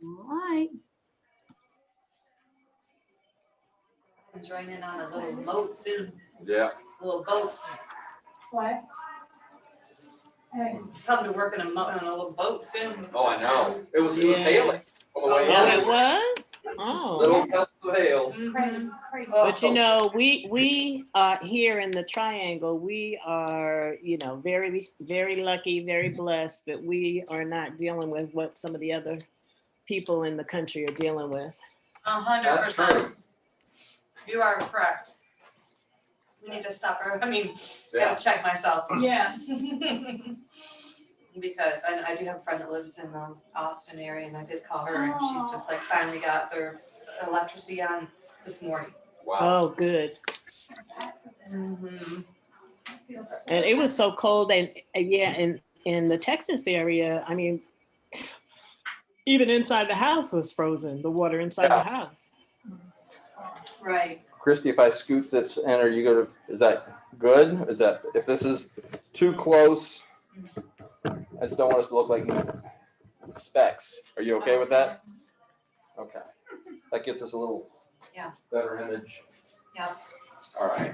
All right. Join in on a little boat soon. Yeah. A little boat. What? Hey, Come to work in a little boat soon. Oh, I know. It was hailing on the way Oh, in. it was? Oh. Little cup of hail. crazy, crazy. But you know, we are here in the Triangle. We are, you know, very, very lucky, very blessed that we are not dealing with what some of the other people in the country are dealing with. 100%. You are correct. We need to stop her. I mean, gotta check myself. Yes. Because I do have a friend that lives in the Austin area, and I did call her, and she's just like finally got their electricity on this morning. Wow. Oh, good. Mm-hmm. And it was so cold, and yeah, in the Texas area, I mean, even inside the house was frozen. The water inside the house. Right. Christy, if I scoot this in, or you go to, is that good? Is that, if this is too close, I just don't want us to look like specks. Are you okay with that? Okay. That gets us a little better image. Yeah. All right.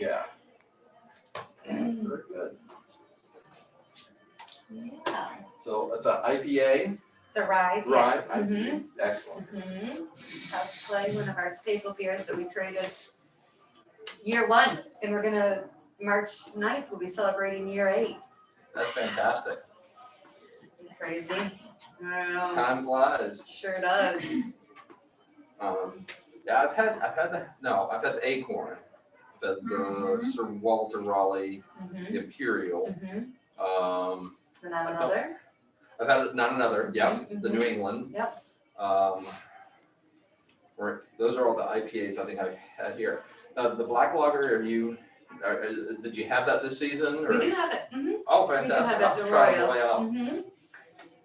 Yeah. Very good. Yeah. So it's an IPA. It's a ride. Right. Yeah. Mm-hmm. Excellent. House Play, one of our staple beers that we created year 1, and we're gonna March 9th, we'll be celebrating year 8. That's fantastic. Crazy. I know. Time flies. Sure does. Yeah, I've had the Acorn. I've had the Sir Walter Raleigh Mm-hmm. Imperial. Mm-hmm. So not another? I've had not another. Yeah, the New England. Yep. Those are all the IPAs I think I've had here. The Black Lager, did you have that this season? Or? We do have it. Mm-hmm. Oh, We do fantastic! have it, I'll the try it Royal. on the way out. Mm-hmm.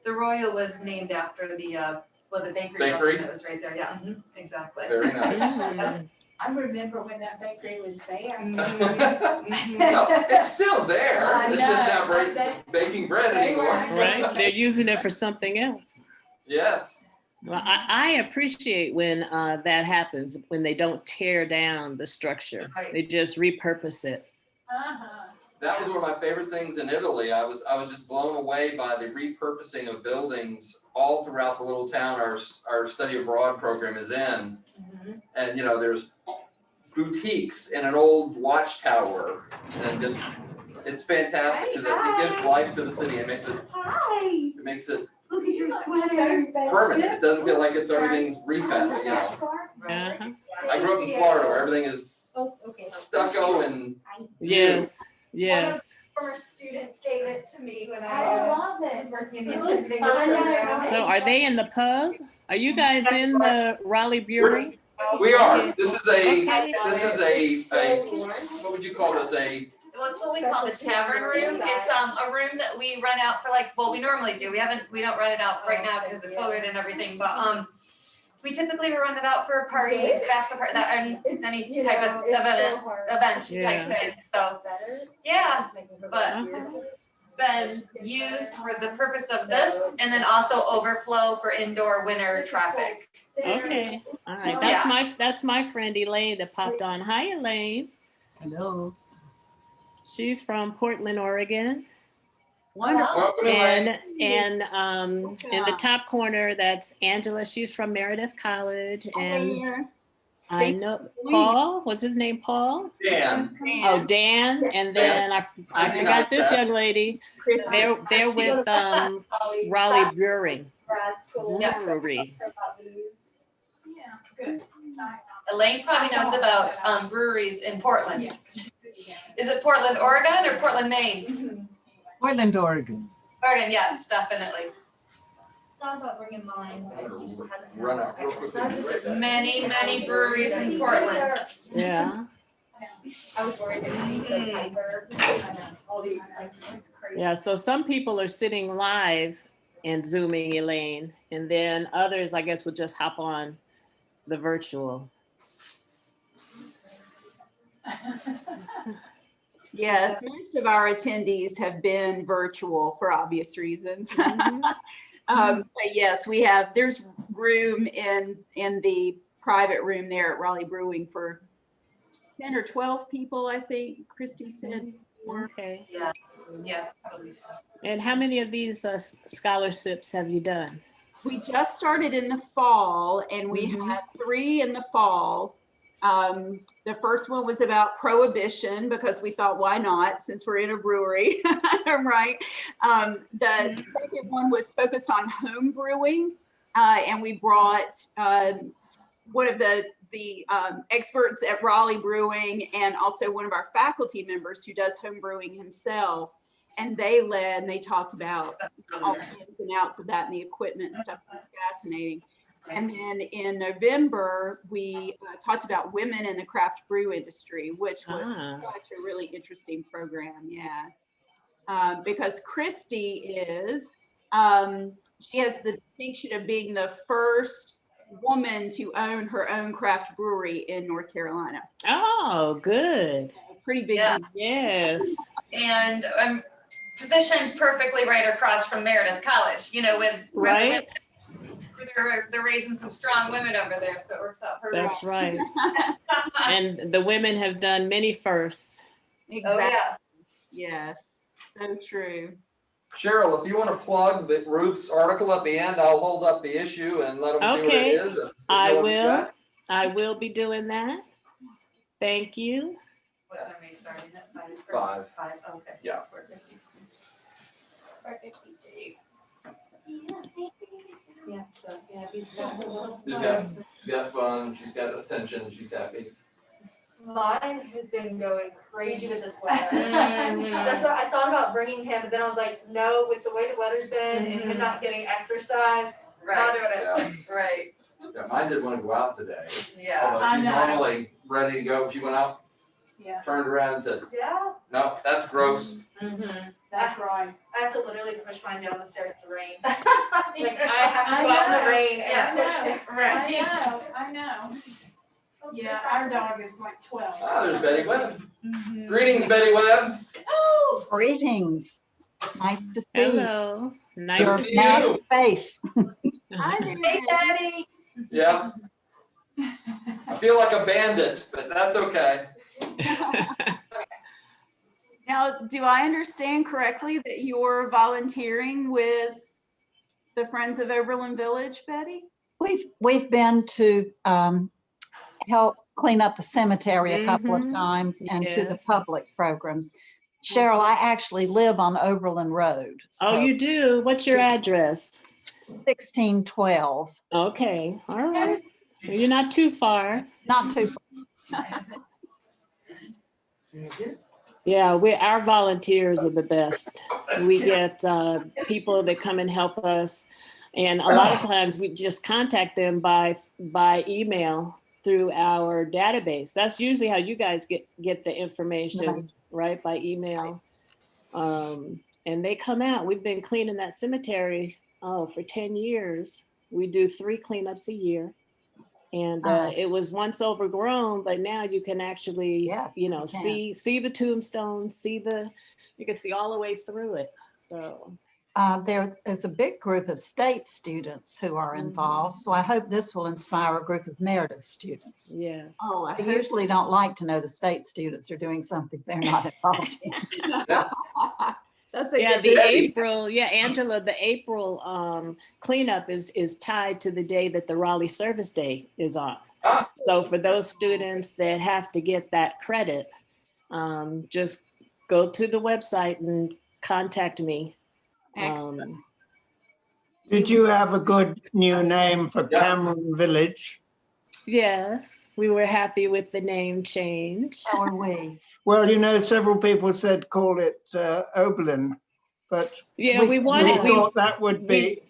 The Royal was named after the bakery Bakery? that was right there. Yeah, exactly. Very nice. I remember when that bakery was there. No, it's still there. I It's just know, not but baking bread they anymore. were- Right? They're using it for something else. Yes. Well, I appreciate when that happens, when they don't tear down the structure. Right. They just repurpose it. That was one of my favorite things in Italy. I was just blown away by the repurposing of buildings all throughout the little town our study abroad program is in. And you know, there's boutiques in an old watchtower, and just it's fantastic because it gives life to the city. It makes it Look at your sweater. permanent. It doesn't feel like it's everything's refit, you know. Uh-huh. I grew up in Florida where everything is stucco and Yes, yes. Former students gave it to me when I I love was it. working in It the looks visiting fun. program. So are they in the pub? Are you guys in the Raleigh Brewery? we are. This is a Okay. what would you call this? Well, it's what we call the tavern room. It's a room that we rent out for we normally do. We don't rent it out right now because of COVID and everything, but we typically run it out for parties, bachelor party, and any type of event Yeah. type thing. So yeah, but been used for the purpose of this, and then also overflow for indoor winter traffic. Okay, all right. Yeah. That's my friend Elaine that popped on. Hi, Elaine. Hello. She's from Portland, Oregon. Wonderful. Welcome, And Elaine. in the top corner, that's Angela. She's from Meredith College. And I know Paul. What's his name? Paul? Dan. Oh, Dan. And then I forgot this young lady. They're with Raleigh Brewing. Grad school. Yeah. Brewery. Yeah, good. Elaine probably knows about breweries in Portland. Is it Portland, Oregon, or Portland, Maine? Portland, Oregon. Oregon, yes, definitely. Thought about bringing mine, but he just hasn't. Run out real quick. and be right back. Many breweries in Portland. Yeah. I was worried that he'd be so hyper. All these, it's crazy. Yeah. So some people are sitting live and Zooming Elaine, and then others, I guess, would just hop on the virtual. Yeah, most of our attendees have been virtual for obvious reasons. Mhm. But yes, there's room in the private room there at Raleigh Brewing for 10 or 12 people, I think Christy said. Okay. Yeah, probably so. And how many of these scholarships have you done? We just started in the fall, and we had 3 in the fall. The first one was about prohibition because we thought, why not, since we're in a brewery, right? The second one was focused on home brewing, and we brought one of the experts at Raleigh Brewing and also one of our faculty members who does home brewing himself. And they talked about all the ins and outs of that and the equipment and stuff. It was fascinating. And then in November, we talked about women in the craft brew industry, which was such a really interesting program. Yeah. Because Christy she has the distinction of being the first woman to own her own craft brewery in North Carolina. Oh, good. Pretty big. Yeah. Yes. And I'm positioned perfectly right across from Meredith College, with where the women, they're raising some strong women over there, so it works out perfect. That's right. And the women have done many firsts. Exactly. Oh yeah. Yes, so true. Cheryl, if you want to plug Ruth's article at the end, I'll hold up the issue and let them see what it is. I will. I will be doing that. Thank you. What time are you starting at? 5. 5. Okay. Yeah. 4:58. Yeah, so, yeah, She's got fun, she's got attention, she's happy. mine has been going crazy with this weather. Mhm. That's why I thought about bringing him, but then I was like, no, with the way the weather's been and him not getting exercise, not Right. doing it. Yeah, Right. yeah, mine didn't want to go out today. Yeah. Although I she's know. normally ready to go, she went out, Yeah, turned around and said, Yeah, no, that's gross. Mm-hmm. that's right. I have to literally push mine down the stairs in the rain. Like, I have to go out in the rain Yeah. and push it. Right. I know. Yeah, our dog is like 12. Ah, there's Betty Webb. Mhm. Greetings, Betty Webb. Oh, Greetings. Nice to see Hello. Nice your to see masked you. face. Hi there. Hey, Daddy. Yeah, I feel like a bandit, but that's okay. Now, do I understand correctly that you're volunteering with the Friends of Oberlin Village, Betty? We've been to help clean up the cemetery a couple of Mhm. times and to the Yes. public programs. Cheryl, I actually live on Oberlin Road. Oh, so you do? What's your address? 1612. Okay. All right. Well, you're not too far. Not too Yeah, our volunteers are the best. We get people that come and help us, and a lot of times we just contact them by email through our database. That's usually how you guys get the information, right? By email. And they come out. We've been cleaning that cemetery for 10 years. We do 3 cleanups a year. And it was once overgrown, but now you can actually, Yes, you can. see the tombstones, you can see all the way through it. So There is a big group of state students who are involved, so I hope this will inspire a group of Meredith students. yeah. Oh, I usually don't like to know the state students are doing something they're not involved in. That's a Yeah, good the April, Angela, the April cleanup is tied to the day that the Raleigh Service Day is on. Ah. So for those students that have to get that credit, just go to the website and contact me. Excellent. Did you have a good new name for Yeah. Cameron Village? Yes, we were happy with the name change. So are we. Well, several people said call it Oberlin, but Yeah, We we said wanted, no. we, thought that would be,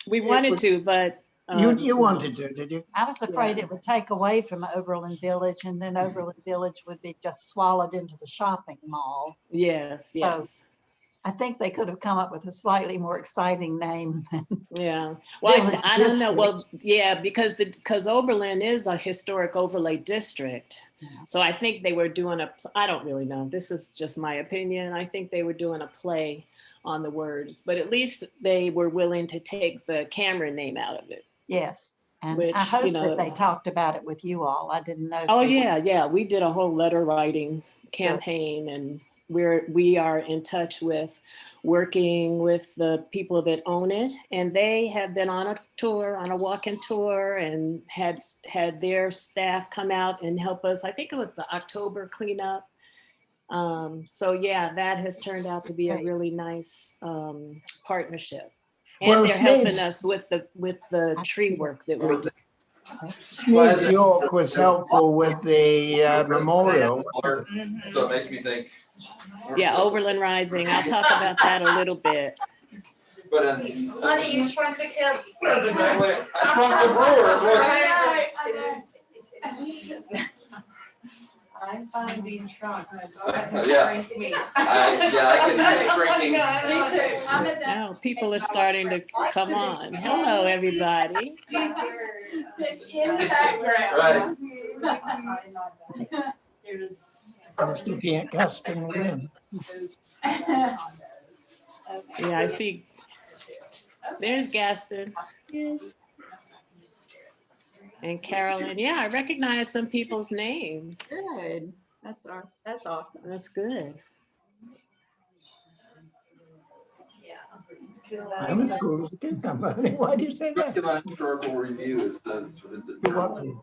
we it wanted was- to, but. you wanted to, did you? I was afraid it would take away from Oberlin Village, and then Oberlin Village would be just swallowed into the shopping mall. Yes, yes. I think they could have come up with a slightly more exciting name. Yeah, well, Village I don't know, well, district. yeah, because Oberlin is a historic overlay district. Yeah. So I think they were doing I don't really know, this is just my opinion, I think they were doing a play on the words, but at least they were willing to take the Cameron name out of it. Yes. And Which, I hope you know- that they talked about it with you all. I didn't know. if Oh they did. yeah, we did a whole letter writing campaign, and we are in touch with working with the people that own it, and they have been on a tour, on a walking tour, and had their staff come out and help us. I think it was the October cleanup. So yeah, that has turned out to be a really nice partnership. And Well, they're helping Sneed's- us with the tree work that we're doing. Sneed's York was helpful with the memorial. So it makes me think. Yeah, Oberlin Rising. I'll talk about that a little bit. But Honey, you shrunk the kids. that's exactly, I shrunk the brewers. Right. I'm fine being shrunk. Yeah. I can see shrinking. Me too. I'm at that. Now people are starting to come on. Hello, everybody. In the background. Right. First, looking at Gaston Wynn. Yeah, I see. There's Gaston and Carolyn. Yeah, I recognize some people's names. Good. That's awesome. That's good. I'm a school kid. Why do you say North that? Carolina Historical Review is the You're welcome.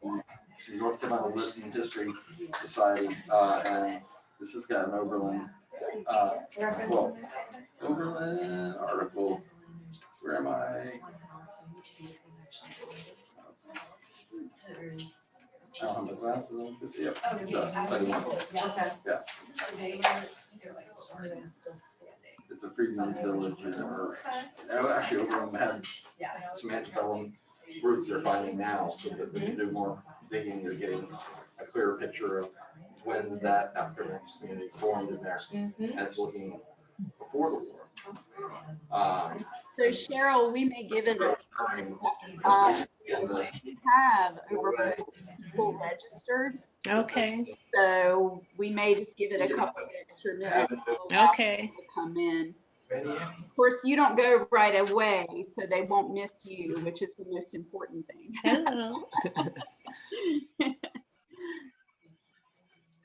North Carolina Lit and History Society, and this has got an Oberlin, well, Oberlin article. Where am I? I don't have my glasses on. Yep. Yeah. It's a freedmen's village, actually Oberlin had some antebellum roots they're finding now, so that they can do more digging, they're getting a clearer picture of when that African community formed in there, and it's looking before the war. So Cheryl, we may give it a, we have over 40 people registered. Okay. So we may just give it a couple of extra minutes. to allow Okay. people to come in. Of course, you don't go right away, so they won't miss you, which is the most important thing. Hello.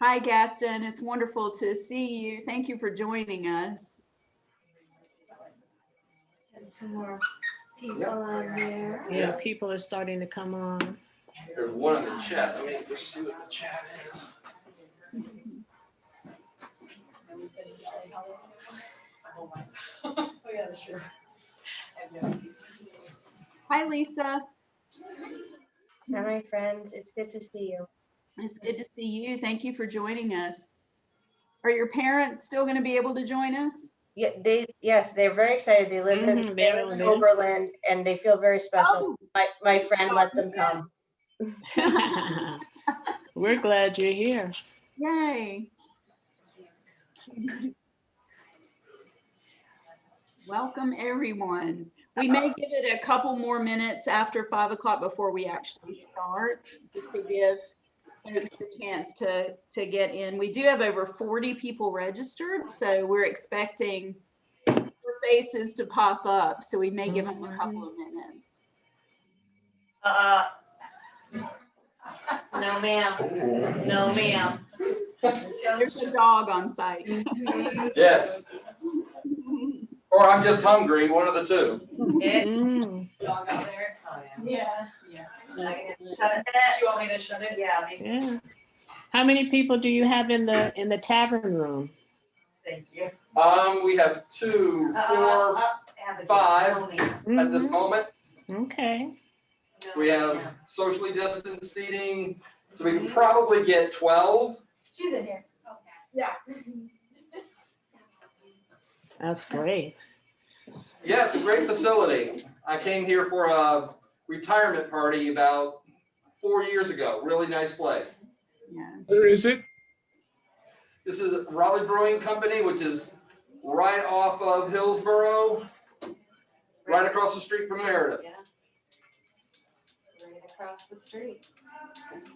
Hi, Gaston. It's wonderful to see you. Thank you for joining us. Some more people on there. Yeah, people are starting to come on. There's one in the chat, let me just see what the chat is. Oh, yeah, that's true. Hi, Lisa. Hi, my friends. It's good to see you. It's good to see you. Thank you for joining us. Are your parents still going to be able to join us? Yeah, yes, they're very excited. They live in, they live in Oberlin and they feel very special. My friend let them come. We're glad you're here. Yay. Welcome, everyone. We may give it a couple more minutes after 5 o'clock before we actually start, just to give folks a chance to get in. We do have over 40 people registered, so we're expecting more faces to pop up, so we may give them a couple of minutes. No, ma'am. No, ma'am. There's a dog on site. Yes, or I'm just hungry, one of the two. Mm, Dog out there. Yeah. Shut it. Do you want me to shut it? Yeah. yeah. How many people do you have in the tavern room? Thank you. We have 2, 4 5 at this Mhm. moment. Okay. We have socially distanced seating, so we can probably get 12. She's in here. Yeah. That's great. Yeah, it's a great facility. I came here for a retirement party about 4 years ago. Really nice place. Yeah. Where is it? This is Raleigh Brewing Company, which is right off of Hillsborough, right across the street from Meredith. Yeah. Right across the street. It's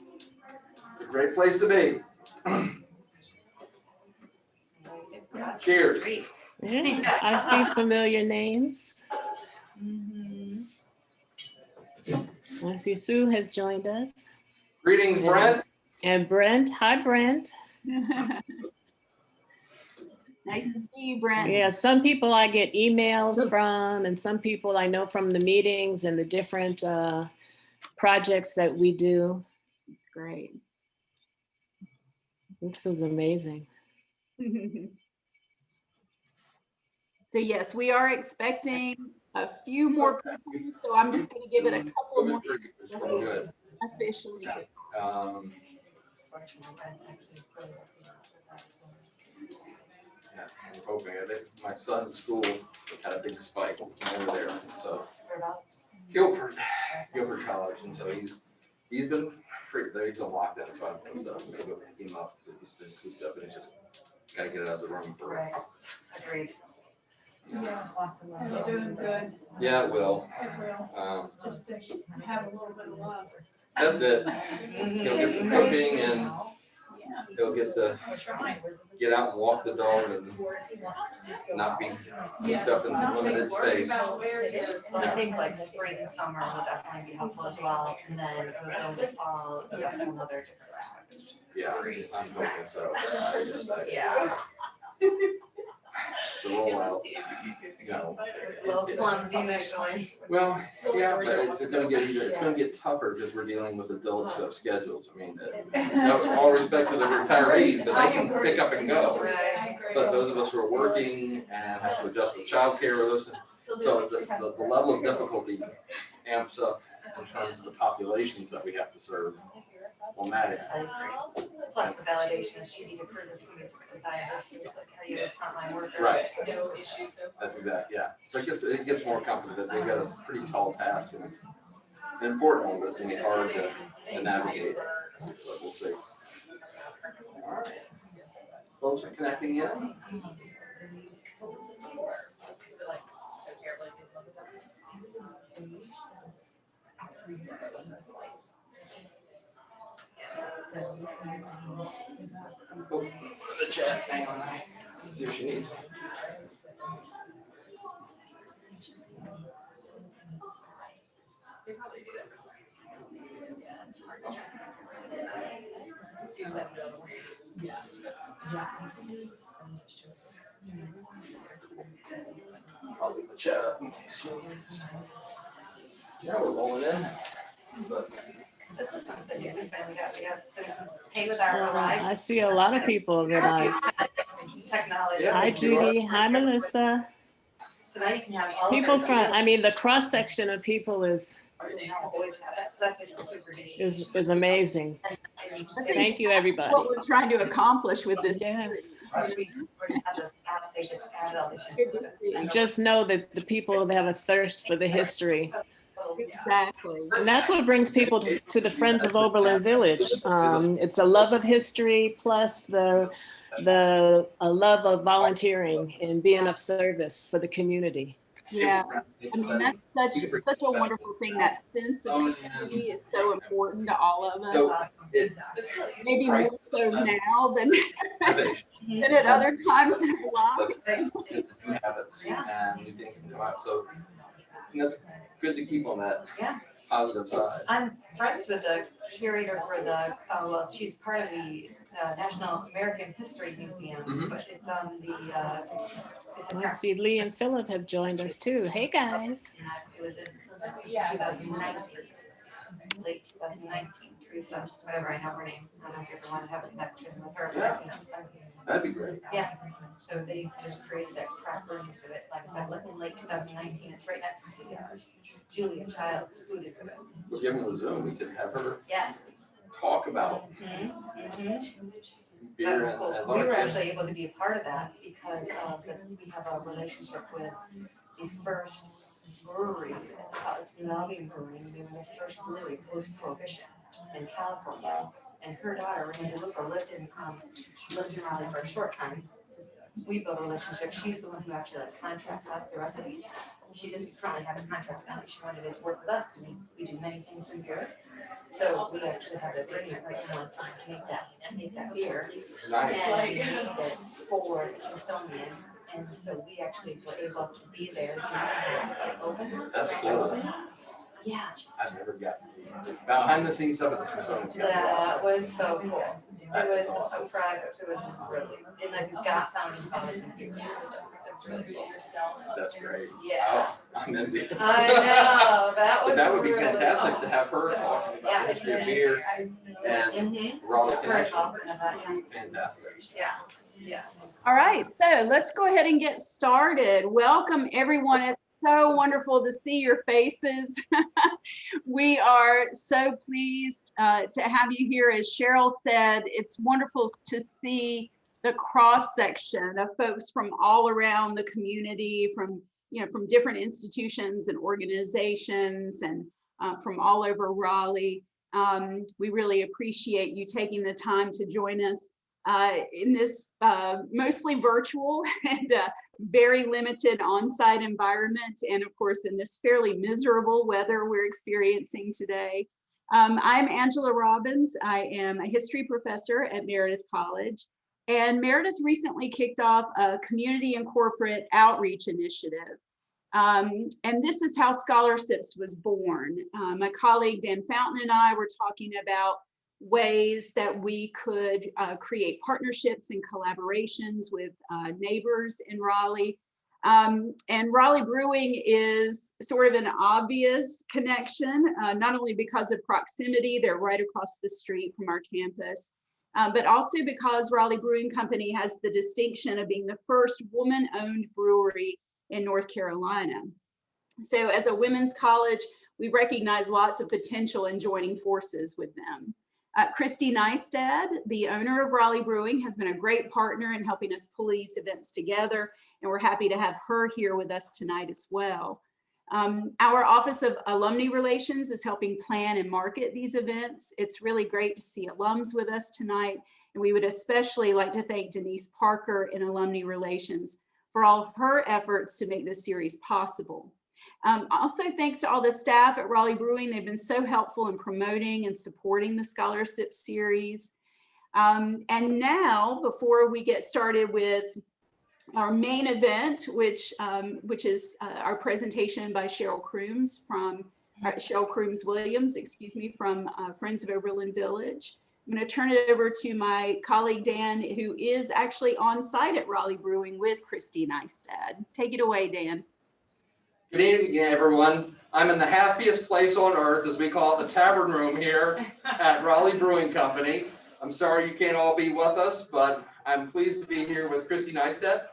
a great place to be. Across the Cheers. street. Yeah, I see familiar names. Mhm. I see Sue has joined us. Greetings, Brent. And Brent. Hi, Brent. Nice to see you, Brent. Yeah, some people I get emails from, and some people I know from the meetings and the different projects that we do. Great. This is amazing. So yes, we are expecting a few more people, so I'm just going to give it a couple more Good. officially. Yeah, I'm hoping. I think my son's school had a big spike over there, so. Guilford College, and so he's been free, he's on lockdown, so I'm gonna go pick him up, but he's been cooped up and he just gotta get out of the room for. Right. Agreed. Yes, and you're doing good. Yeah, it will. It will, just to have a little bit of love. That's it. He'll get some cooking and Yeah. he'll get to I'm trying. get out and walk the dog and not be cooped up in some limited space. Where it is. Well, I think like spring, summer will definitely be helpful as well, and then it goes over fall, it's a whole nother different perspective. Yeah, I'm hoping so. Yeah. The rollout, you know. A little clumsy initially. Well, yeah, but it's gonna get tougher because we're dealing with adults who have schedules. I mean, no, all respect to the retirees, but they can pick up and go. Right. But those of us who are working and have to adjust with childcare, so the level of difficulty amps up in terms of the populations that we have to serve dramatically. I agree. Plus the validation is easy to prove if somebody's 65 versus like how you're a frontline worker. Right. No issues. That's exactly, yeah. So it gets more complicated. They've got a pretty tall task and it's an important one, but it's gonna be hard to navigate. But we'll see. All right. Folks are connecting in. Oh, the chat, hang on. See what she needs. They probably do that. I'll leave the chat up in case you. Yeah, we're rolling in. But This is something new we finally got. We got to pay with our lives. I see a lot of people that I. Technology. Yeah. Hi, Judy. Hi, Melissa. So now you can have all. People of it. from, I mean, the cross section of people is Always have that. So that's what you're super neat. is amazing. Thank you, everybody. What we're trying to accomplish with this. Yes. We already have this app, they just add all this shit. Just know that the people that have a thirst for the history. Exactly. And that's what brings people to the Friends of Oberlin Village. It's a love of history plus a love of volunteering and being of service for the community. Yeah, I mean, that's such a wonderful thing. That sense of community is so important to all of us. Maybe more so now than at other times in our lives. New habits and new things can come out. So that's good to keep on that positive side. I'm friends with the curator for the, well, she's part of the National American History Museum, but it's on the, it's in I see Lee and Philip have joined us too. Hey, guys. It was in 2019, late 2019, Teresa, whatever, I know her name. I don't know if you ever want to have a connection with her. That'd be great. Yeah, so they just created that craft room exhibit, like I said, looking late 2019, it's right next to the Julia Child's food exhibit. Well, given the Zoom, we could have her Yes. talk about beer That was and cool. We were lunch. actually able to be a part of that because we have a relationship with the first brewery, it's Melvin Brewing, they were the first brewery post-prohibition in California. And her daughter, Randy Luca, lived in Raleigh for a short time. We built a relationship. She's the one who actually contracts out the recipes. She didn't currently have a contract out. She wanted to work with us because we do many things in beer. So we actually have an agreement right now to make that beer. Nice. And we made it for the Smithsonian And so we actually were able to be there during that, like open house. That's cool. Yeah, I've never gotten behind the scenes stuff at the Smithsonian. that was so cool. That It is was awesome. so private, it was really, and like we've got founding fathers and people, so that's really cool. That's great. Yeah. Oh, I'm envious. I know, that was But that would be really fantastic cool. to have her talking about the history of beer and Mhm. Raleigh Very connection. confident about it. Fantastic. Yeah, yeah. All right, so let's go ahead and get started. Welcome, everyone. It's so wonderful to see your faces. We are so pleased to have you here. As Cheryl said, it's wonderful to see the cross section of folks from all around the community, from from different institutions and organizations, and from all over Raleigh. We really appreciate you taking the time to join us in this mostly virtual and very limited on-site environment, and of course in this fairly miserable weather we're experiencing today. I'm Angela Robbins. I am a history professor at Meredith College, and Meredith recently kicked off a community and corporate outreach initiative. And this is how Scholarships was born. My colleague Dan Fountain and I were talking about ways that we could create partnerships and collaborations with neighbors in Raleigh. And Raleigh Brewing is sort of an obvious connection, not only because of proximity, they're right across the street from our campus, but also because Raleigh Brewing Company has the distinction of being the first woman-owned brewery in North Carolina. So as a women's college, we recognize lots of potential in joining forces with them. Christy Neistat, the owner of Raleigh Brewing, has been a great partner in helping us pull these events together, and we're happy to have her here with us tonight as well. Our Office of Alumni Relations is helping plan and market these events. It's really great to see alums with us tonight, and we would especially like to thank Denise Parker in Alumni Relations for all of her efforts to make this series possible. Also, thanks to all the staff at Raleigh Brewing. They've been so helpful in promoting and supporting the Scholarship Series. And now, before we get started with our main event, which is our presentation by Cheryl Crooms Williams, excuse me, from Friends of Oberlin Village. I'm going to turn it over to my colleague Dan, who is actually on site at Raleigh Brewing with Christy Neistat. Take it away, Dan. Good evening, everyone. I'm in the happiest place on earth, as we call it, the tavern room here at Raleigh Brewing Company. I'm sorry you can't all be with us, but I'm pleased to be here with Christy Neistat,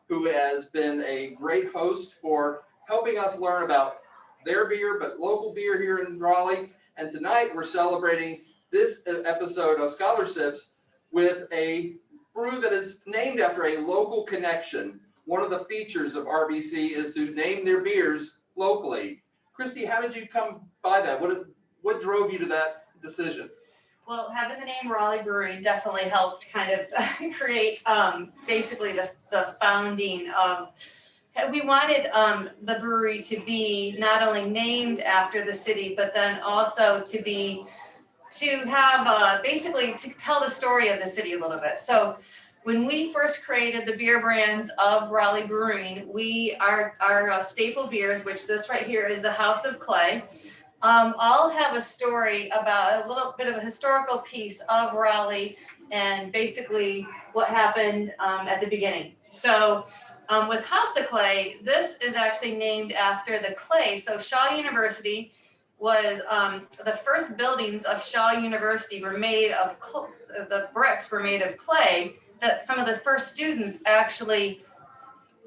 who has been a great host for helping us learn about their beer, but local beer here in Raleigh. And tonight we're celebrating this episode of Scholarships with a brew that is named after a local connection. One of the features of RBC is to name their beers locally. Christy, how did you come by that? What drove you to that decision? Well, having the name Raleigh Brewing definitely helped kind of create basically the founding of, we wanted the brewery to be not only named after the city, but then also to have basically to tell the story of the city a little bit. So when we first created the beer brands of Raleigh Brewing, our staple beers, which this right here is the House of Clay, all have a story about a little bit of a historical piece of Raleigh and basically what happened at the beginning. So with House of Clay, this is actually named after the clay. So Shaw University was the first buildings of Shaw University were made of the bricks were made of clay that some of the first students actually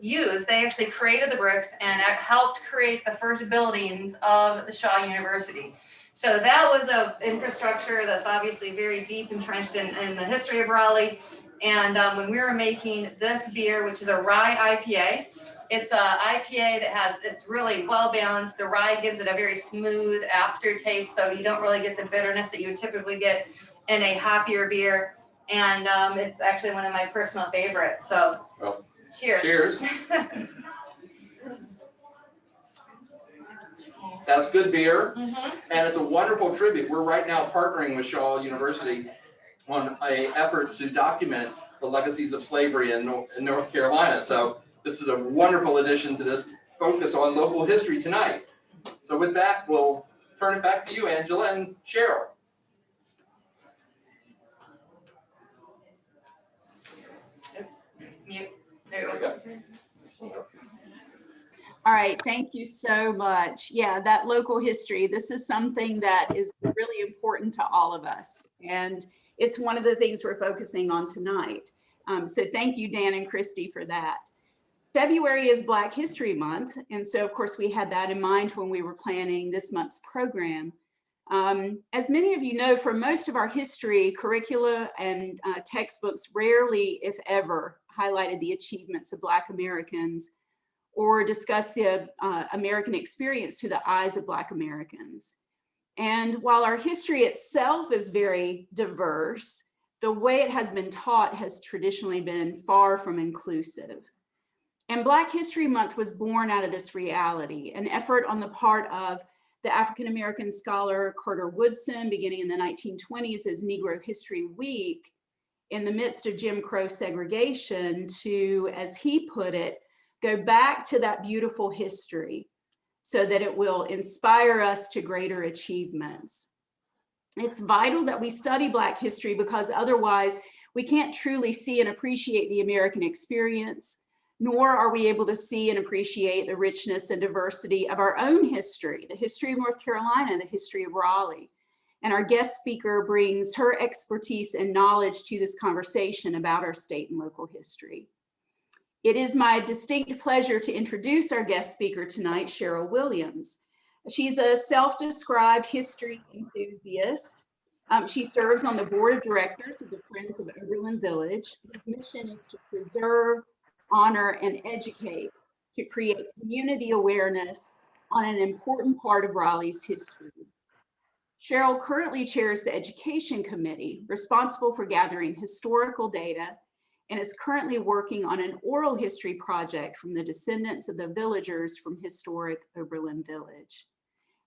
used. They actually created the bricks and helped create the first buildings of the Shaw University. So that was an infrastructure that's obviously very deep entrenched in the history of Raleigh. And when we were making this beer, which is a rye IPA, it's a IPA that it's really well balanced. The rye gives it a very smooth aftertaste, so you don't really get the bitterness that you would typically get in a hoppier beer. And it's actually one of my personal favorites. So, well, cheers. Cheers. That's good beer, and it's a wonderful tribute. We're right now partnering with Shaw University on an effort to document the legacies of slavery in North Carolina. So this is a wonderful addition to this focus on local history tonight. So with that, we'll turn it back to you, Angela and Cheryl. Mute. There There we we go. go. All right, thank you so much. Yeah, that local history, this is something that is really important to all of us. And it's one of the things we're focusing on tonight. So thank you, Dan and Christy, for that. February is Black History Month. And so of course we had that in mind when we were planning this month's program. As many of you know, for most of our history, curricula and textbooks rarely, if ever, highlighted the achievements of Black Americans or discuss the American experience through the eyes of Black Americans. And while our history itself is very diverse, the way it has been taught has traditionally been far from inclusive. And Black History Month was born out of this reality, an effort on the part of the African-American scholar Carter Woodson, beginning in the 1920s as Negro History Week, in the midst of Jim Crow segregation, to, as he put it, go back to that beautiful history so that it will inspire us to greater achievements. It's vital that we study Black history because otherwise we can't truly see and appreciate the American experience, nor are we able to see and appreciate the richness and diversity of our own history, the history of North Carolina, the history of Raleigh. And our guest speaker brings her expertise and knowledge to this conversation about our state and local history. It is my distinct pleasure to introduce our guest speaker tonight, Cheryl Williams. She's a self-described history enthusiast. She serves on the board of directors of the Friends of Oberlin Village, whose mission is to preserve, honor, and educate to create community awareness on an important part of Raleigh's history. Cheryl currently chairs the Education Committee, responsible for gathering historical data, and is currently working on an oral history project from the descendants of the villagers from historic Oberlin Village.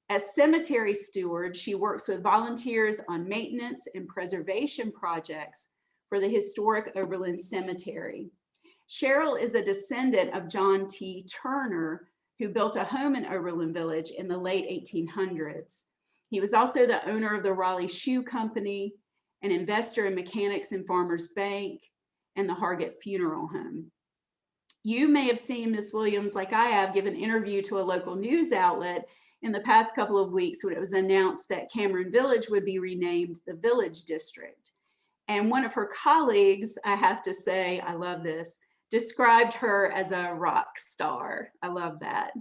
As cemetery steward, she works with volunteers on maintenance and preservation projects for the historic Oberlin Cemetery. Cheryl is a descendant of John T. Turner, who built a home in Oberlin Village in the late 1800s. He was also the owner of the Raleigh Shoe Company, an investor in Mechanics and Farmers Bank, and the Hargett Funeral Home. You may have seen Ms. Williams, like I have, give an interview to a local news outlet in the past couple of weeks when it was announced that Cameron Village would be renamed the Village District. And one of her colleagues, I have to say, I love this, described her as a rock star. I love that.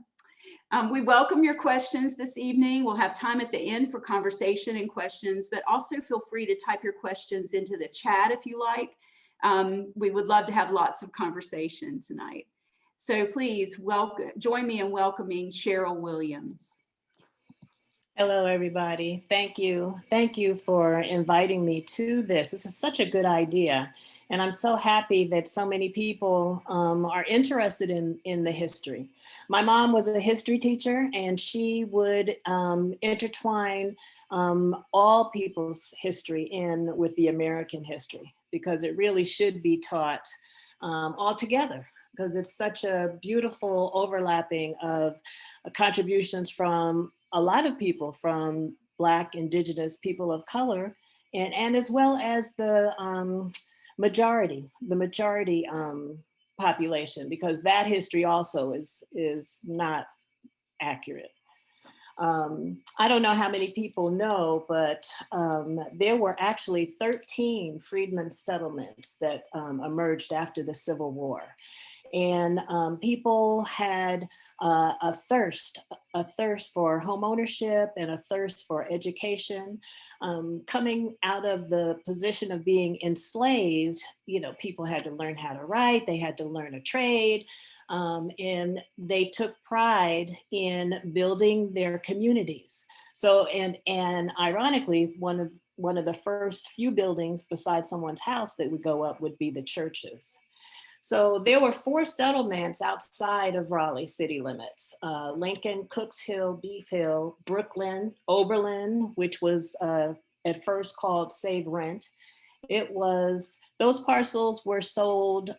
We welcome your questions this evening. We'll have time at the end for conversation and questions, but also feel free to type your questions into the chat if you like. We would love to have lots of conversation tonight. So please join me in welcoming Cheryl Williams. Hello, everybody. Thank you. Thank you for inviting me to this. This is such a good idea. And I'm so happy that so many people are interested in the history. My mom was a history teacher, and she would intertwine all people's history in with the American history, because it really should be taught all together, because it's such a beautiful overlapping of contributions from a lot of people, from Black, Indigenous, people of color, and as well as the majority population, because that history also is not accurate. I don't know how many people know, but there were actually 13 freedmen settlements that emerged after the Civil War. And people had a thirst for home ownership and a thirst for education. Coming out of the position of being enslaved, you know, people had to learn how to write, they had to learn a trade, and they took pride in building their communities. So, and ironically, one of the first few buildings besides someone's house that would go up would be the churches. So there were 4 settlements outside of Raleigh city limits: Lincoln, Cooks Hill, Beef Hill, Brooklyn, Oberlin, which was at first called Save Rent. Those parcels were sold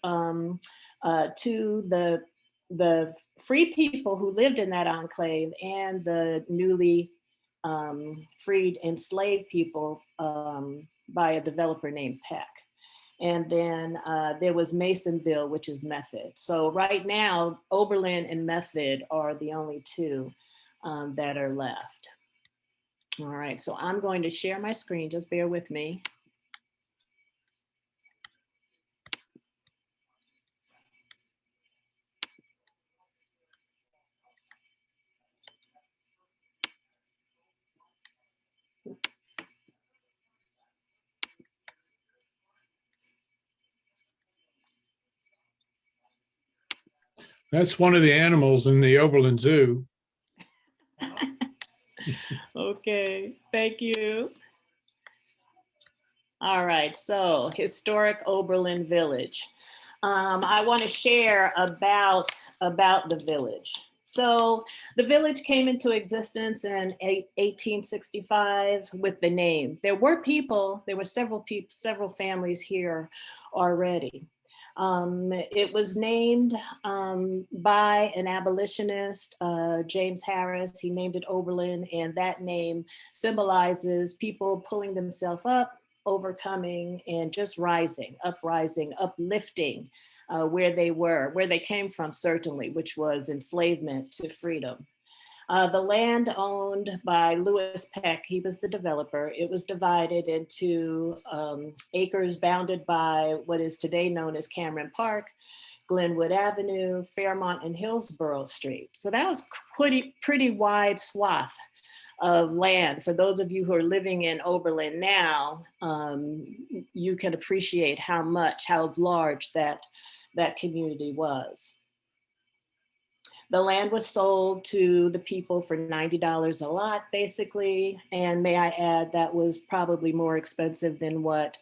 to the free people who lived in that enclave and the newly freed enslaved people by a developer named Peck. And then there was Masonville, which is Method. So right now, Oberlin and Method are the only two that are left. All right, so I'm going to share my screen, just bear with me. That's one of the animals in the Oberlin Zoo. Okay, thank you. All right, so historic Oberlin Village. I want to share about the village. So the village came into existence in 1865 with the name. There were several families here already. It was named by an abolitionist, James Harris. He named it Oberlin, and that name symbolizes people pulling themselves up, overcoming, and just rising, uprising, uplifting where they came from, certainly, which was enslavement to freedom. The land owned by Lewis Peck, he was the developer. It was divided into acres bounded by what is today known as Cameron Park, Glenwood Avenue, Fairmont, and Hillsborough Street. So that was pretty wide swath of land. For those of you who are living in Oberlin now, you can appreciate how large that community was. The land was sold to the people for $90 a lot, basically. And may I add, that was probably more expensive than what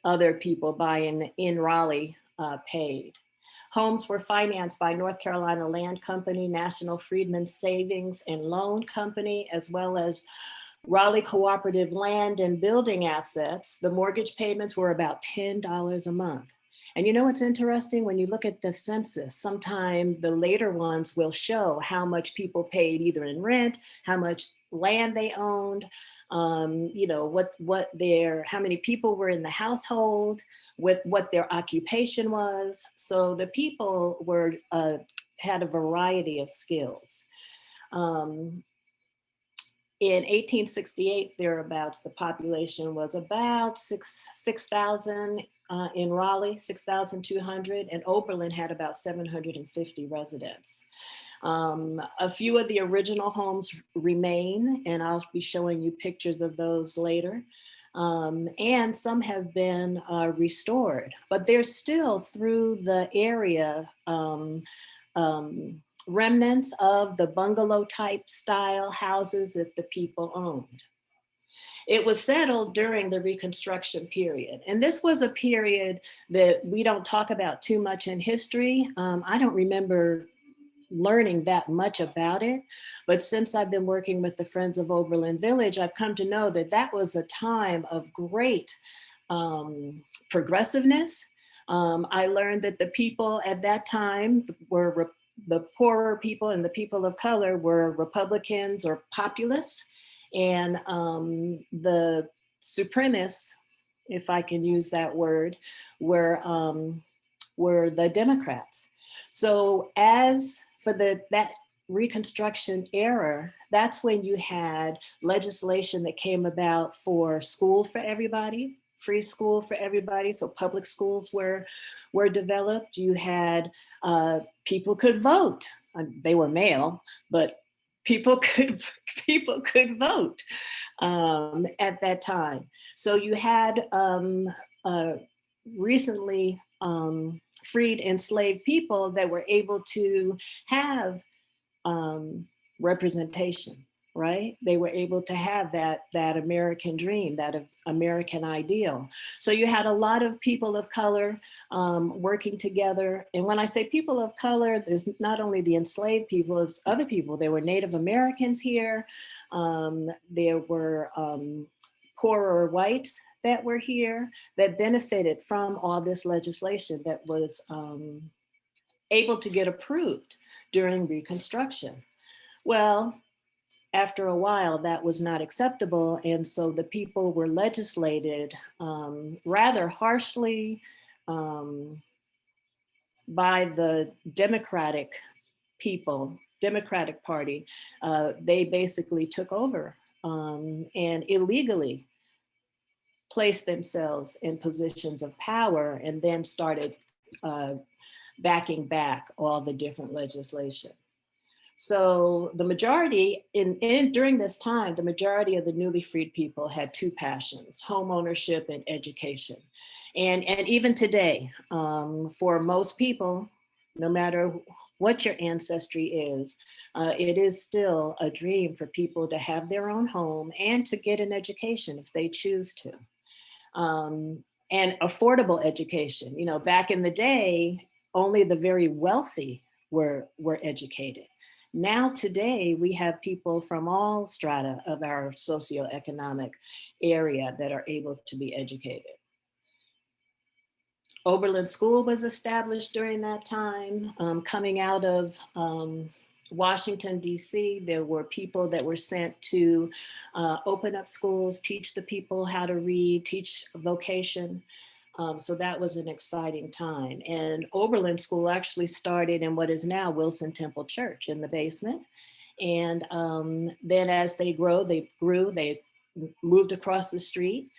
other people buying in Raleigh paid. Homes were financed by North Carolina Land Company, National Freedmen Savings and Loan Company, as well as Raleigh Cooperative Land and Building Assets. The mortgage payments were about $10 a month. And you know what's interesting? When you look at the census, sometimes the later ones will show how much people paid either in rent, how much land they owned, you know, how many people were in the household, with what their occupation was. So the people had a variety of skills. In 1868, thereabouts, the population was about 6,000 in Raleigh, 6,200, and Oberlin had about 750 residents. A few of the original homes remain, and I'll be showing you pictures of those later. And some have been restored, but there's still through the area remnants of the bungalow type style houses that the people owned. It was settled during the Reconstruction period. And this was a period that we don't talk about too much in history. I don't remember learning that much about it, but since I've been working with the Friends of Oberlin Village, I've come to know that that was a time of great progressiveness. I learned that the people at that time were the poorer people and the people of color were Republicans or populists, and the supremacists, if I can use that word, were the Democrats. So as for that Reconstruction era, that's when you had legislation that came about for school for everybody, free school for everybody. So public schools were developed. You had people could vote. They were male, but people could vote at that time. So you had recently freed enslaved people that were able to have representation, right? They were able to have that American dream, that American ideal. So you had a lot of people of color working together. And when I say people of color, there's not only the enslaved people, it's other people. There were Native Americans here. There were poorer whites that were here that benefited from all this legislation that was able to get approved during Reconstruction. Well, after a while, that was not acceptable. And so the people were legislated rather harshly by the Democratic Party. They basically took over and illegally placed themselves in positions of power and then started backing back all the different legislation. So the majority during this time, the majority of the newly freed people had two passions: home ownership and education. And even today, for most people, no matter what your ancestry is, it is still a dream for people to have their own home and to get an education if they choose to. And affordable education. You know, back in the day, only the very wealthy were educated. Now today, we have people from all strata of our socioeconomic area that are able to be educated. Oberlin School was established during that time. Coming out of Washington, D.C., there were people that were sent to open up schools, teach the people how to read, teach vocation. So that was an exciting time. And Oberlin School actually started in what is now Wilson Temple Church in the basement. And then as they grew, they moved across the street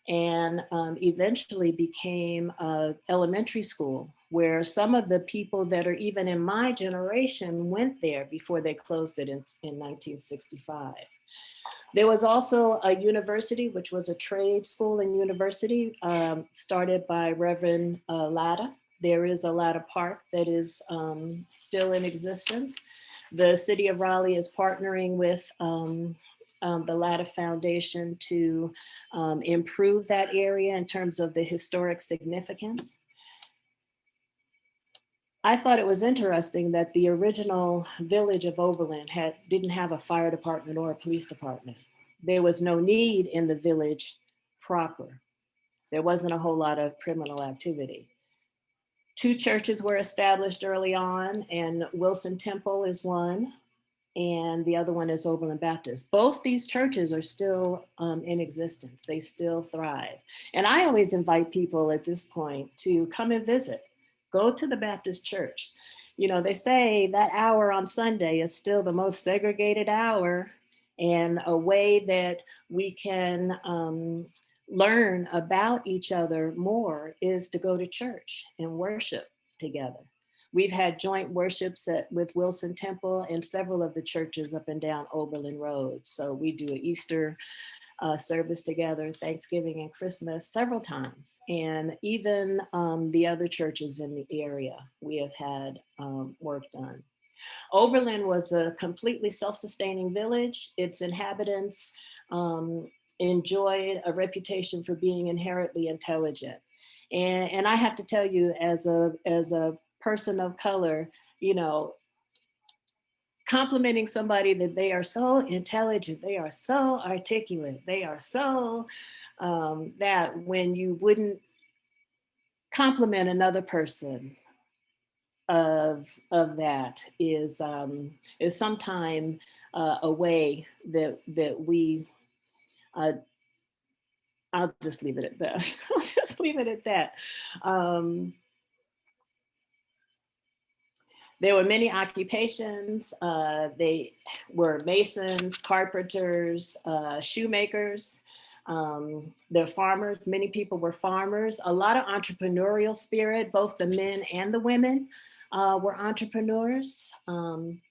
and eventually became an elementary school where some of the people that are even in my generation went there before they closed it in 1965. There was also a university, which was a trade school and university started by Reverend Latta. There is a Latta Park that is still in existence. The city of Raleigh is partnering with the Latta Foundation to improve that area in terms of the historic significance. I thought it was interesting that the original village of Oberlin didn't have a fire department or a police department. There was no need in the village proper. There wasn't a whole lot of criminal activity. Two churches were established early on, and Wilson Temple is one, and the other one is Oberlin Baptist. Both these churches are still in existence. They still thrive. And I always invite people at this point to come and visit. Go to the Baptist church. You know, they say that hour on Sunday is still the most segregated hour, and a way that we can learn about each other more is to go to church and worship together. We've had joint worships with Wilson Temple and several of the churches up and down Oberlin Road. So we do an Easter service together, Thanksgiving and Christmas several times. And even the other churches in the area, we have had work done. Oberlin was a completely self-sustaining village. Its inhabitants enjoyed a reputation for being inherently intelligent. And I have to tell you, as a person of color, you know, complimenting somebody that they are so intelligent, they are so articulate, they are so that when you wouldn't compliment another person of that is sometimes a way that we I'll just leave it at that. I'll just leave it at that. There were many occupations. They were masons, carpenters, shoemakers. They're farmers. Many people were farmers. A lot of entrepreneurial spirit, both the men and the women were entrepreneurs.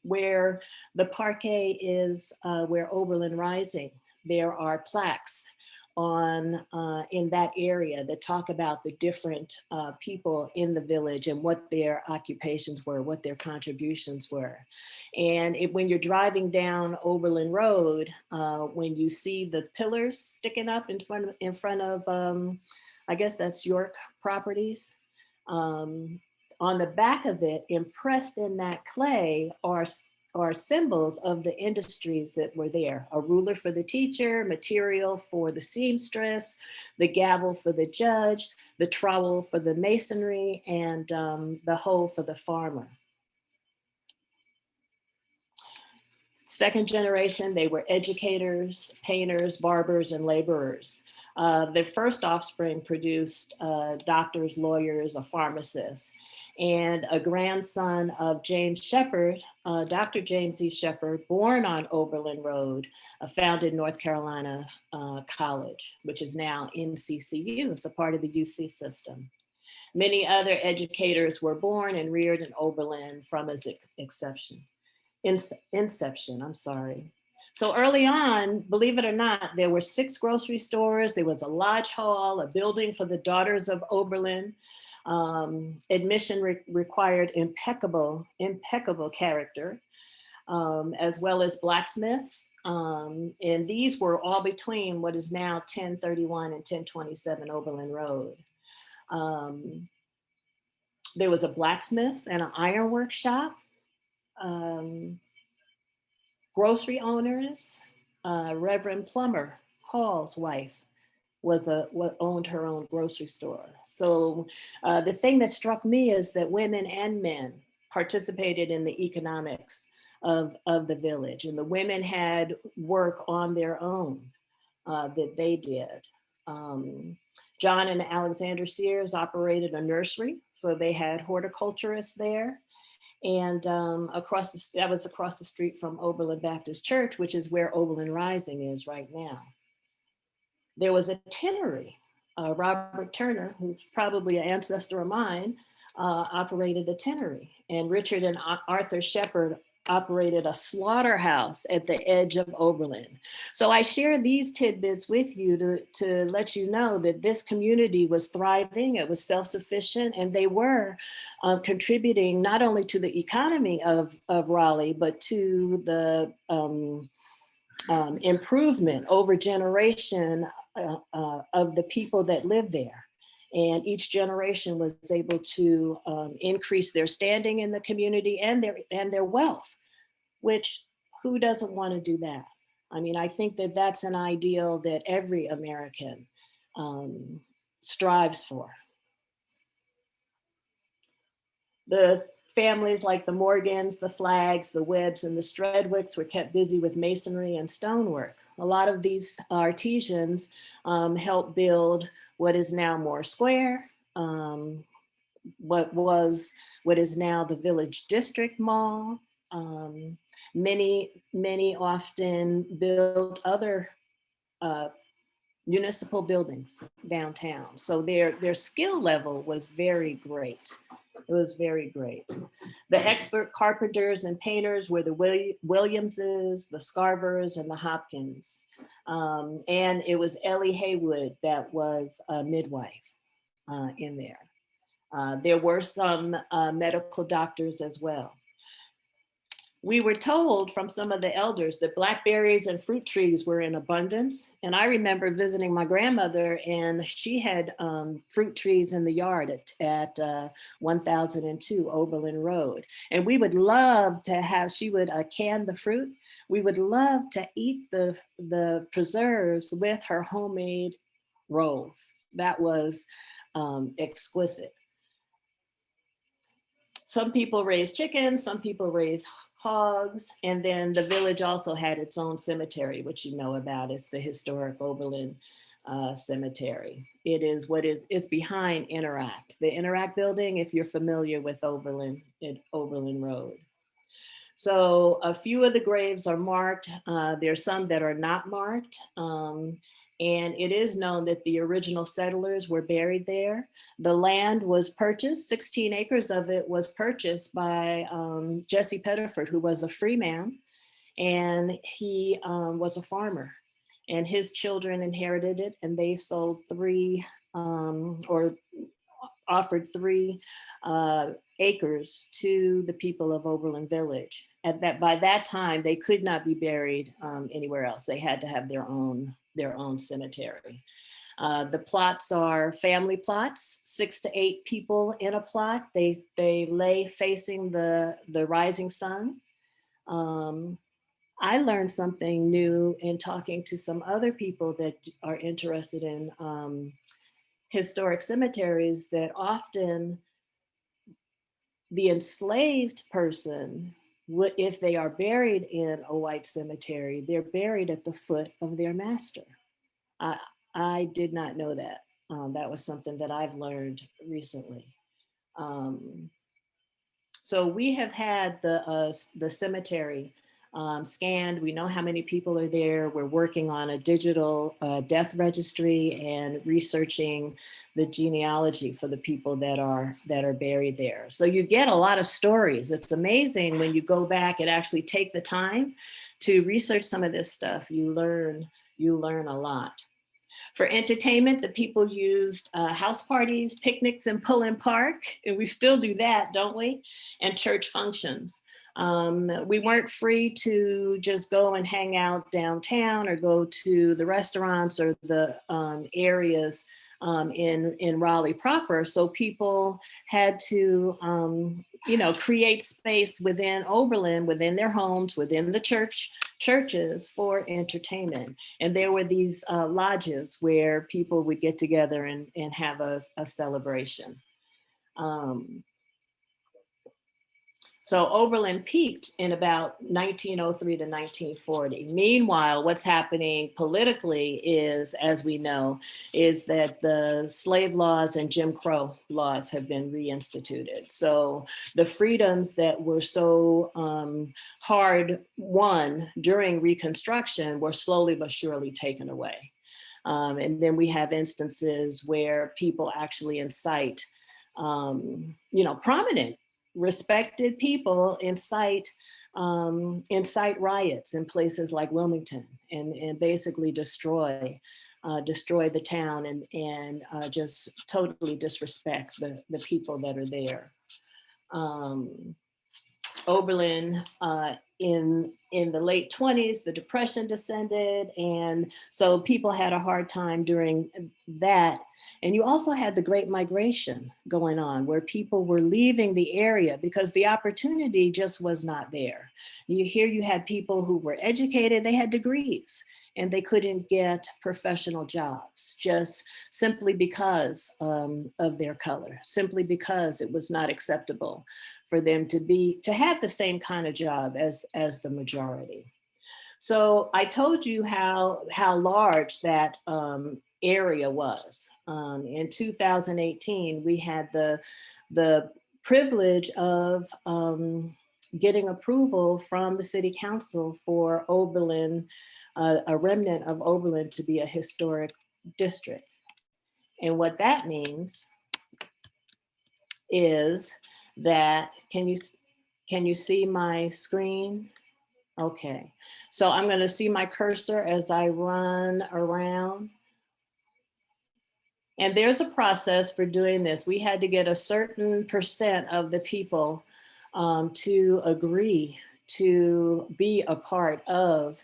Where the parquet is where Oberlin Rising, there are plaques in that area that talk about the different people in the village and what their occupations were, what their contributions were. And when you're driving down Oberlin Road, when you see the pillars sticking up in front of I guess that's York Properties, on the back of it, impressed in that clay, are are symbols of the industries that were there. A ruler for the teacher, material for the seamstress, the gavel for the judge, the trowel for the masonry, and the hoe for the farmer. Second generation, they were educators, painters, barbers, and laborers. Their first offspring produced doctors, lawyers, a pharmacist, and a grandson of James Shepherd, Dr. James E. Shepherd, born on Oberlin Road, founded North Carolina College, which is now NCCU. It's a part of the UC system. Many other educators were born and reared in Oberlin from its inception, I'm sorry. So early on, believe it or not, there were 6 grocery stores, there was a lodge hall, a building for the Daughters of Oberlin. Admission required impeccable character, as well as blacksmiths. And these were all between what is now 1031 and 1027 Oberlin Road. There was a blacksmith and an iron workshop. Grocery owners, Reverend Plummer, Hall's wife, what owned her own grocery store. So the thing that struck me is that women and men participated in the economics of the village, and the women had work on their own that they did. John and Alexander Sears operated a nursery, so they had horticulturists there. And that was across the street from Oberlin Baptist Church, which is where Oberlin Rising is right now. There was a tannery. Robert Turner, who's probably an ancestor of mine, operated a tannery. And Richard and Arthur Shepherd operated a slaughterhouse at the edge of Oberlin. So I share these tidbits with you to let you know that this community was thriving, it was self-sufficient, and they were contributing not only to the economy of Raleigh, but to the improvement over generation of the people that lived there. And each generation was able to increase their standing in the community and their wealth, which who doesn't want to do that? I mean, I think that that's an ideal that every American strives for. The families like the Morgans, the Flaggs, the Webbs, and the Stredwicks were kept busy with masonry and stonework. A lot of these artisans helped build what is now Moore Square, what is now the Village District Mall. Many often built other municipal buildings downtown. So their skill level was very great. It was very great. The expert carpenters and painters were the Williamses, the Scarvers, and the Hopkins. And it was Ellie Haywood that was a midwife in there. There were some medical doctors as well. We were told from some of the elders that blackberries and fruit trees were in abundance. And I remember visiting my grandmother, and she had fruit trees in the yard at 1002 Oberlin Road. And we would love to have, she would can the fruit. We would love to eat the preserves with her homemade rolls. That was exquisite. Some people raised chickens, some people raised hogs, and then the village also had its own cemetery, which you know about. It's the historic Oberlin Cemetery. It's behind Interact. The Interact building, if you're familiar with Oberlin, Oberlin Road. So a few of the graves are marked. There's some that are not marked. And it is known that the original settlers were buried there. The land was purchased, 16 acres of it was purchased by Jesse Pettiford, who was a free man, and he was a farmer. And his children inherited it, and they sold offered 3 acres to the people of Oberlin Village. By that time, they could not be buried anywhere else. They had to have their own cemetery. The plots are family plots, 6 to 8 people in a plot. They lay facing the rising sun. I learned something new in talking to some other people that are interested in historic cemeteries, that often the enslaved person, if they are buried in a white cemetery, they're buried at the foot of their master. I did not know that. That was something that I've learned recently. So we have had the cemetery scanned. We know how many people are there. We're working on a digital death registry and researching the genealogy for the people that are buried there. So you get a lot of stories. It's amazing when you go back and actually take the time to research some of this stuff. You learn a lot. For entertainment, the people used house parties, picnics, and pull-in park, and we still do that, don't we? And church functions. We weren't free to just go and hang out downtown or go to the restaurants or the areas in Raleigh proper. So people had to, create space within Oberlin, within their homes, within the churches for entertainment. And there were these lodges where people would get together and have a celebration. So Oberlin peaked in about 1903 to 1940. Meanwhile, what's happening politically is, as we know, is that the slave laws and Jim Crow laws have been reinstituted. So the freedoms that were so hard won during Reconstruction were slowly but surely taken away. And then we have instances where people actually incite, prominent, respected people incite riots in places like Wilmington and basically destroy the town and just totally disrespect the people that are there. Oberlin in the late 20s, the Depression descended, and so people had a hard time during that. And you also had the Great Migration going on, where people were leaving the area because the opportunity just was not there. You had people who were educated, they had degrees, and they couldn't get professional jobs just simply because of their color, simply because it was not acceptable for them to have the same kind of job as the majority. So I told you how large that area was. In 2018, we had the privilege of getting approval from the city council for Oberlin, a remnant of Oberlin, to be a historic district. And what that means is that, can you see my screen? Okay, so I'm going to see my cursor as I run around. And there's a process for doing this. We had to get a certain percent of the people to agree to be a part of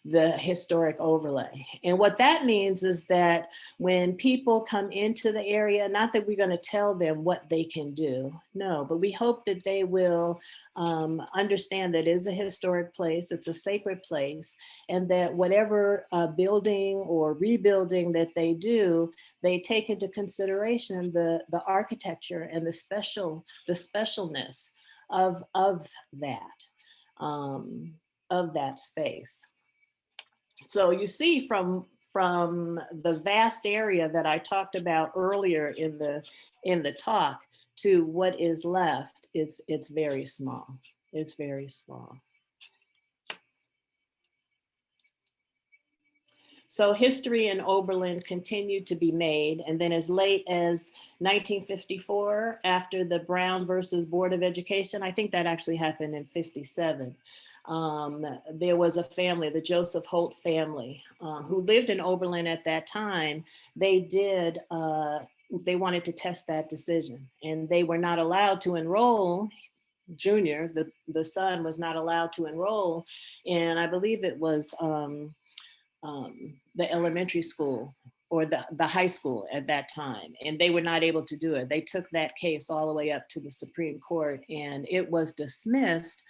the historic overlay. And what that means is that when people come into the area, not that we're going to tell them what they can do, no, but we hope that they will understand that it is a historic place, it's a sacred place, and that whatever building or rebuilding that they do, they take into consideration the architecture and the specialness of that space. So you see from the vast area that I talked about earlier in the talk to what is left, it's very small. It's very small. So history in Oberlin continued to be made. And then as late as 1954, after the Brown versus Board of Education, I think that actually happened in 57. There was a family, the Joseph Holt family, who lived in Oberlin at that time. They wanted to test that decision, and they were not allowed to enroll. Junior, the son, was not allowed to enroll in, I believe it was the elementary school or the high school at that time, and they were not able to do it. They took that case all the way up to the Supreme Court, and it was dismissed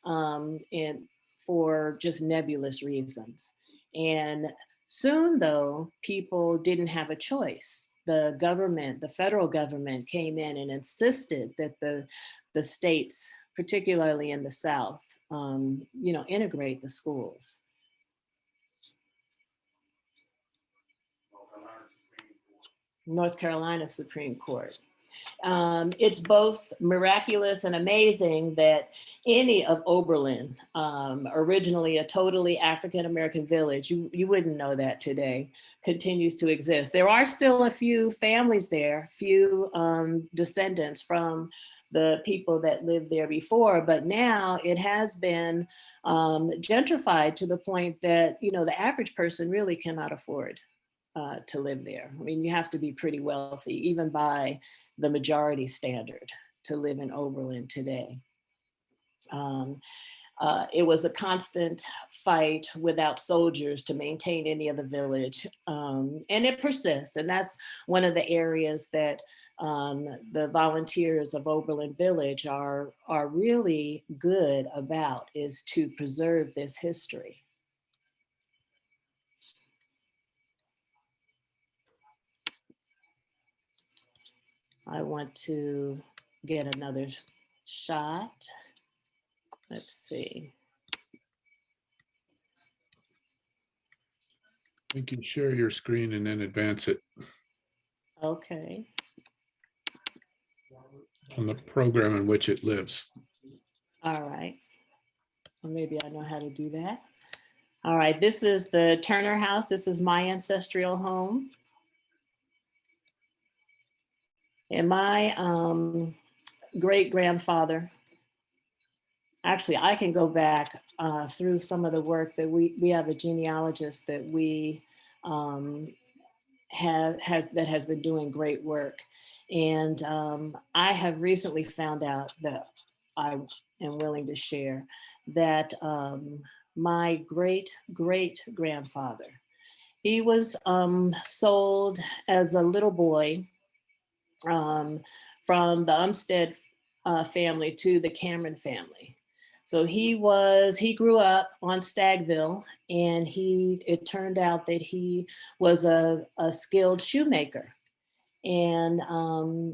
and for just nebulous reasons. And soon, though, people didn't have a choice. The government, the federal government, came in and insisted that the states, particularly in the South, integrate the schools. North Carolina Supreme Court. It's both miraculous and amazing that any of Oberlin, originally a totally African-American village, you wouldn't know that today, continues to exist. There are still a few families there, few descendants from the people that lived there before, but now it has been gentrified to the point that, the average person really cannot afford to live there. I mean, you have to be pretty wealthy, even by the majority standard, to live in Oberlin today. It was a constant fight without soldiers to maintain any of the village, and it persists. And that's one of the areas that the volunteers of Oberlin Village are really good about, is to preserve this history. I want to get another shot. Let's see. You can share your screen and then advance it Okay. on the program in which it lives. All right. Well, maybe I know how to do that. All right, this is the Turner house. This is my ancestral home. And my great-grandfather, actually, I can go back through some of the work that we have a genealogist that we that has been doing great work. And I have recently found out that I am willing to share that my great-great-grandfather, he was sold as a little boy from the Umstead family to the Cameron family. So he grew up on Stagville, and it turned out that he was a skilled shoemaker. And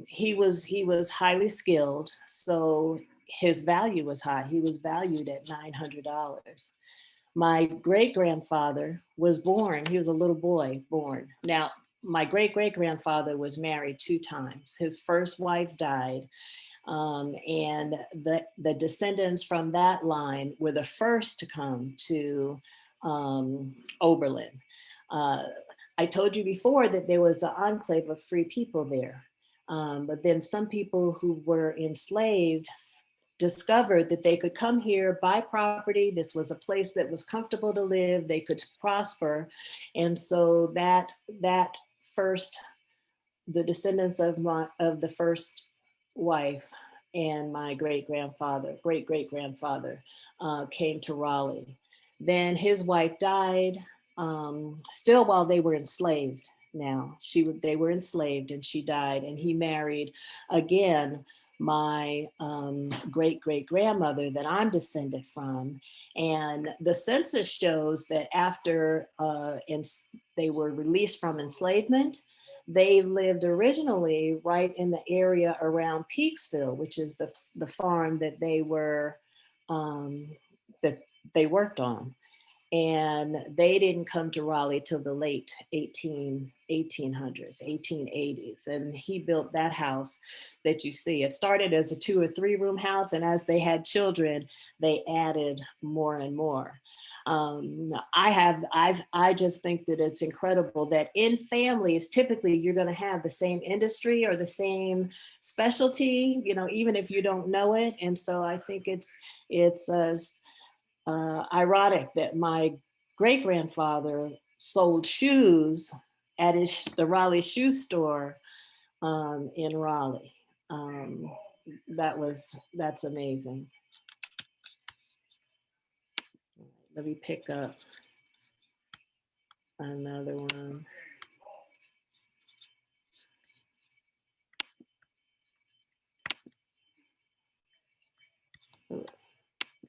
he was highly skilled, so his value was high. He was valued at $900. My great-grandfather was born, he was a little boy born. Now, my great-great-grandfather was married 2 times. His first wife died, and the descendants from that line were the first to come to Oberlin. I told you before that there was an enclave of free people there, but then some people who were enslaved discovered that they could come here, buy property. This was a place that was comfortable to live. They could prosper. And so the descendants of the first wife and my great-great-grandfather came to Raleigh. Then his wife died, still while they were enslaved. Now they were enslaved, and she died, and he married again my great-great-grandmother that I'm descended from. And the census shows that after they were released from enslavement, they lived originally right in the area around Peaksville, which is the farm that they worked on. And they didn't come to Raleigh till the late 1800s, 1880s. And he built that house that you see. It started as a 2 or 3 room house. And as they had children, they added more and more. I just think that it's incredible that in families, typically you're going to have the same industry or the same specialty, even if you don't know it. And so I think it's ironic that my great-grandfather sold shoes at the Raleigh shoe store in Raleigh. That's amazing. Let me pick up another one.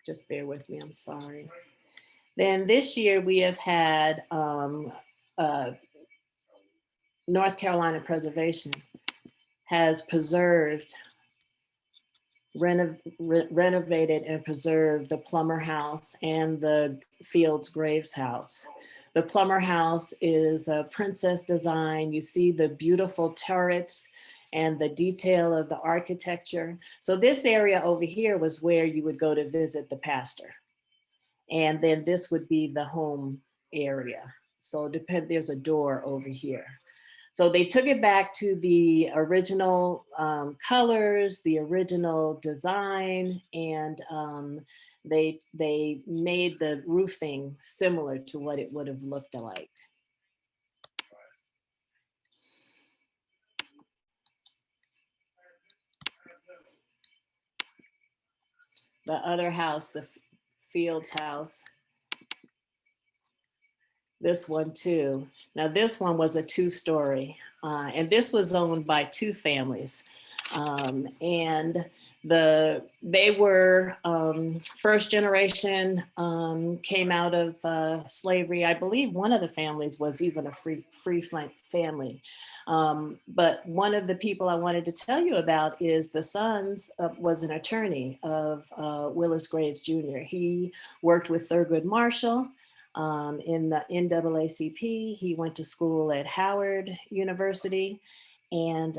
Just bear with me, I'm sorry. Then this year we have had North Carolina Preservation has preserved, renovated and preserved the Plummer House and the Fields Graves House. The Plummer House is a princess design. You see the beautiful turrets and the detail of the architecture. So this area over here was where you would go to visit the pastor. And then this would be the home area. So there's a door over here. So they took it back to the original colors, the original design, and they made the roofing similar to what it would have looked like. The other house, the Fields house, this one too. Now this one was a 2-story, and this was owned by 2 families. And they were first generation, came out of slavery. I believe one of the families was even a free family. But one of the people I wanted to tell you about is the sons was an attorney of Willis Graves Jr. He worked with Thurgood Marshall in the NAACP. He went to school at Howard University. And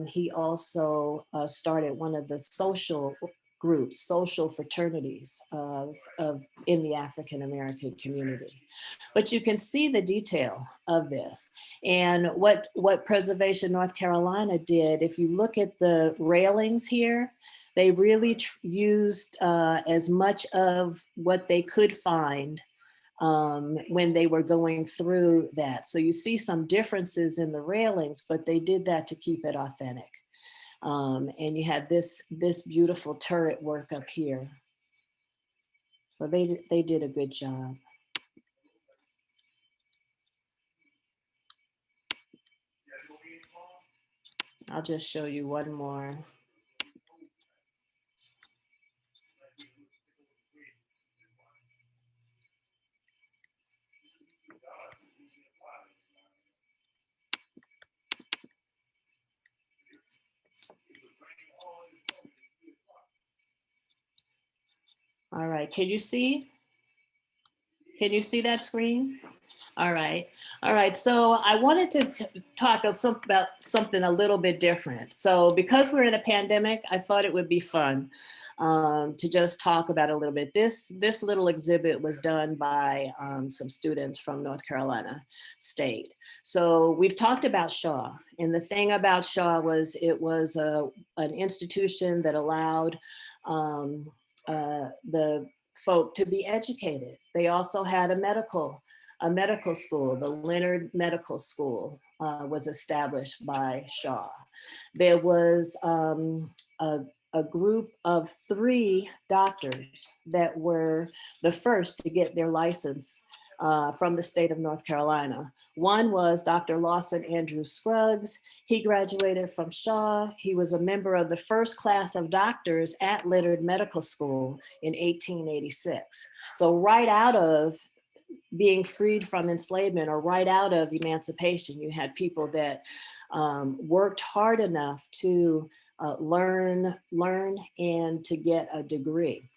he also started one of the social groups, social fraternities in the African American community. But you can see the detail of this. And what Preservation North Carolina did, if you look at the railings here, they really used as much of what they could find when they were going through that. So you see some differences in the railings, but they did that to keep it authentic. And you had this beautiful turret work up here. So they did a good job. I'll just show you one more. All right, can you see? Can you see that screen? All right. So I wanted to talk about something a little bit different. So because we're in a pandemic, I thought it would be fun to just talk about a little bit. This little exhibit was done by some students from North Carolina State. So we've talked about Shaw, and the thing about Shaw was it was an institution that allowed the folk to be educated. They also had a medical school. The Leonard Medical School was established by Shaw. There was a group of 3 doctors that were the first to get their license from the state of North Carolina. One was Dr. Lawson Andrew Scruggs. He graduated from Shaw. He was a member of the first class of doctors at Leonard Medical School in 1886. So right out of being freed from enslavement or right out of emancipation, you had people that worked hard enough to learn and to get a degree.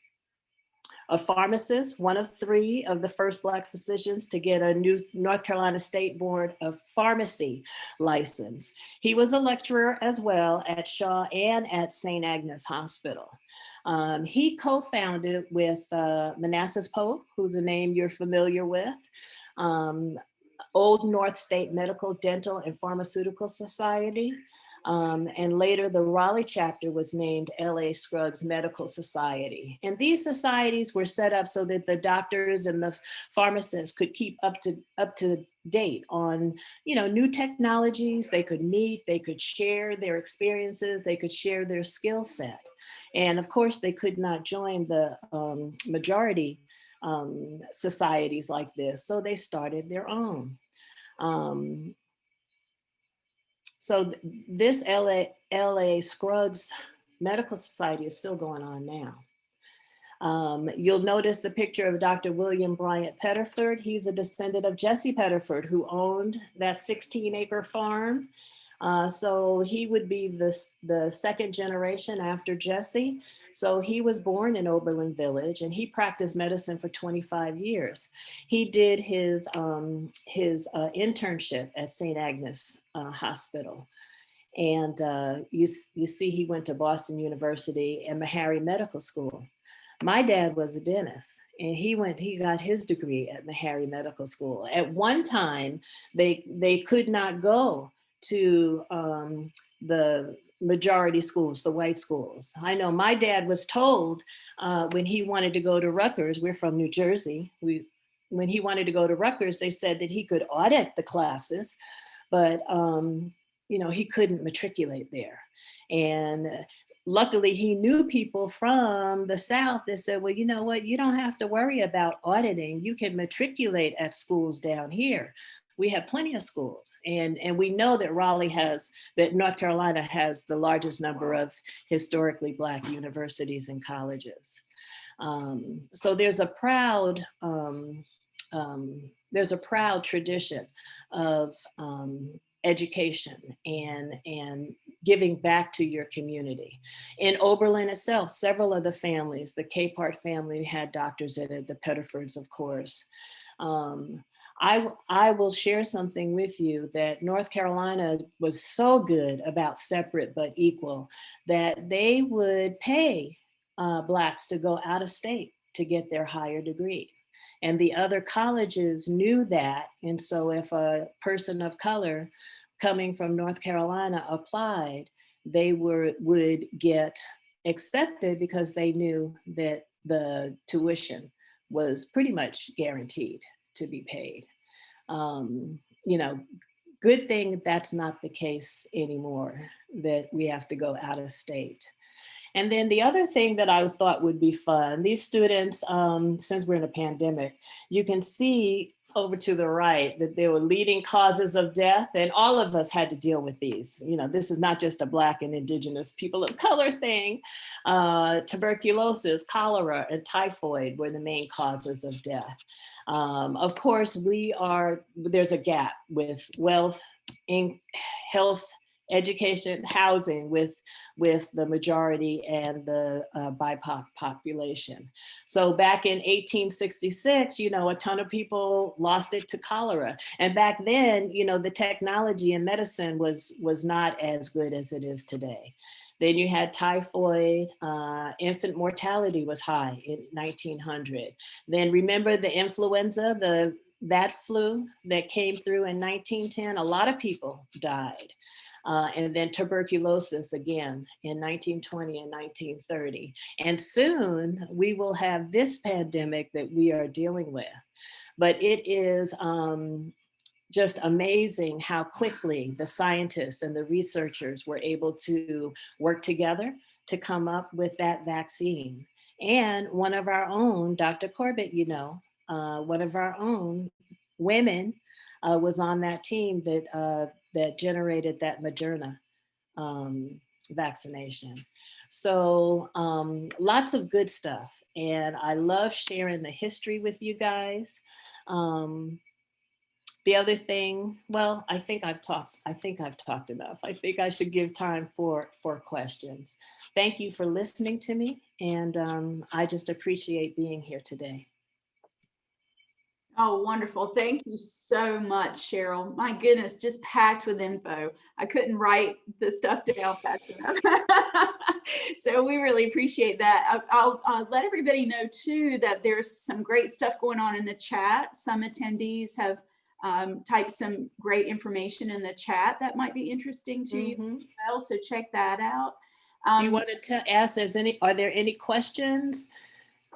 A pharmacist, one of 3 of the first Black physicians to get a new North Carolina State Board of Pharmacy license. He was a lecturer as well at Shaw and at St. Agnes Hospital. He co-founded with Manassas Pope, who's a name you're familiar with, Old North State Medical, Dental, and Pharmaceutical Society. And later the Raleigh chapter was named L.A. Scruggs Medical Society. And these societies were set up so that the doctors and the pharmacists could keep up to date on, new technologies. They could meet, they could share their experiences, they could share their skill set. And of course, they could not join the majority societies like this. So they started their own. So this LA Scruggs Medical Society is still going on now. You'll notice the picture of Dr. William Bryant Pettiford. He's a descendant of Jesse Pettiford, who owned that 16-acre farm. So he would be the second generation after Jesse. So he was born in Oberlin Village, and he practiced medicine for 25 years. He did his internship at St. Agnes Hospital. And you see he went to Boston University and Meharry Medical School. My dad was a dentist, and he got his degree at Meharry Medical School. At one time, they could not go to the majority schools, the white schools. I know my dad was told when he wanted to go to Rutgers, we're from New Jersey, when he wanted to go to Rutgers, they said that he could audit the classes, but he couldn't matriculate there. And luckily he knew people from the South that said, well, you know what, you don't have to worry about auditing. You can matriculate at schools down here. We have plenty of schools. And we know that North Carolina has the largest number of historically Black universities and colleges. So there's a proud tradition of education and giving back to your community. In Oberlin itself, several of the families, the Capehart family had doctors in it, the Pettifords, of course. I will share something with you that North Carolina was so good about separate but equal that they would pay Blacks to go out of state to get their higher degree. And the other colleges knew that. And so if a person of color coming from North Carolina applied, they would get accepted because they knew that the tuition was pretty much guaranteed to be paid. Good thing that's not the case anymore, that we have to go out of state. And then the other thing that I thought would be fun, these students, since we're in a pandemic, you can see over to the right that there were leading causes of death, and all of us had to deal with these. This is not just a Black and Indigenous people of color thing. Tuberculosis, cholera, and typhoid were the main causes of death. Of course, there's a gap with wealth, health, education, housing with the majority and the BIPOC population. So back in 1866, a ton of people lost it to cholera. And back then, the technology in medicine was not as good as it is today. Then you had typhoid, infant mortality was high in 1900. Then remember the influenza, that flu that came through in 1910, a lot of people died. And then tuberculosis again in 1920 and 1930. And soon we will have this pandemic that we are dealing with. But it is just amazing how quickly the scientists and the researchers were able to work together to come up with that vaccine. And one of our own, Dr. Corbett, one of our own women was on that team that generated that Moderna vaccination. So lots of good stuff. And I love sharing the history with you guys. The other thing, well, I think I've talked enough. I think I should give time for questions. Thank you for listening to me. And I just appreciate being here today. Oh, wonderful. Thank you so much, Cheryl. My goodness, just packed with info. I couldn't write the stuff down fast enough. So we really appreciate that. I'll let everybody know too that there's some great stuff going on in the chat. Some attendees have typed some great information in the chat that might be interesting to you as well. So check that out. Do you want to ask, are there any questions?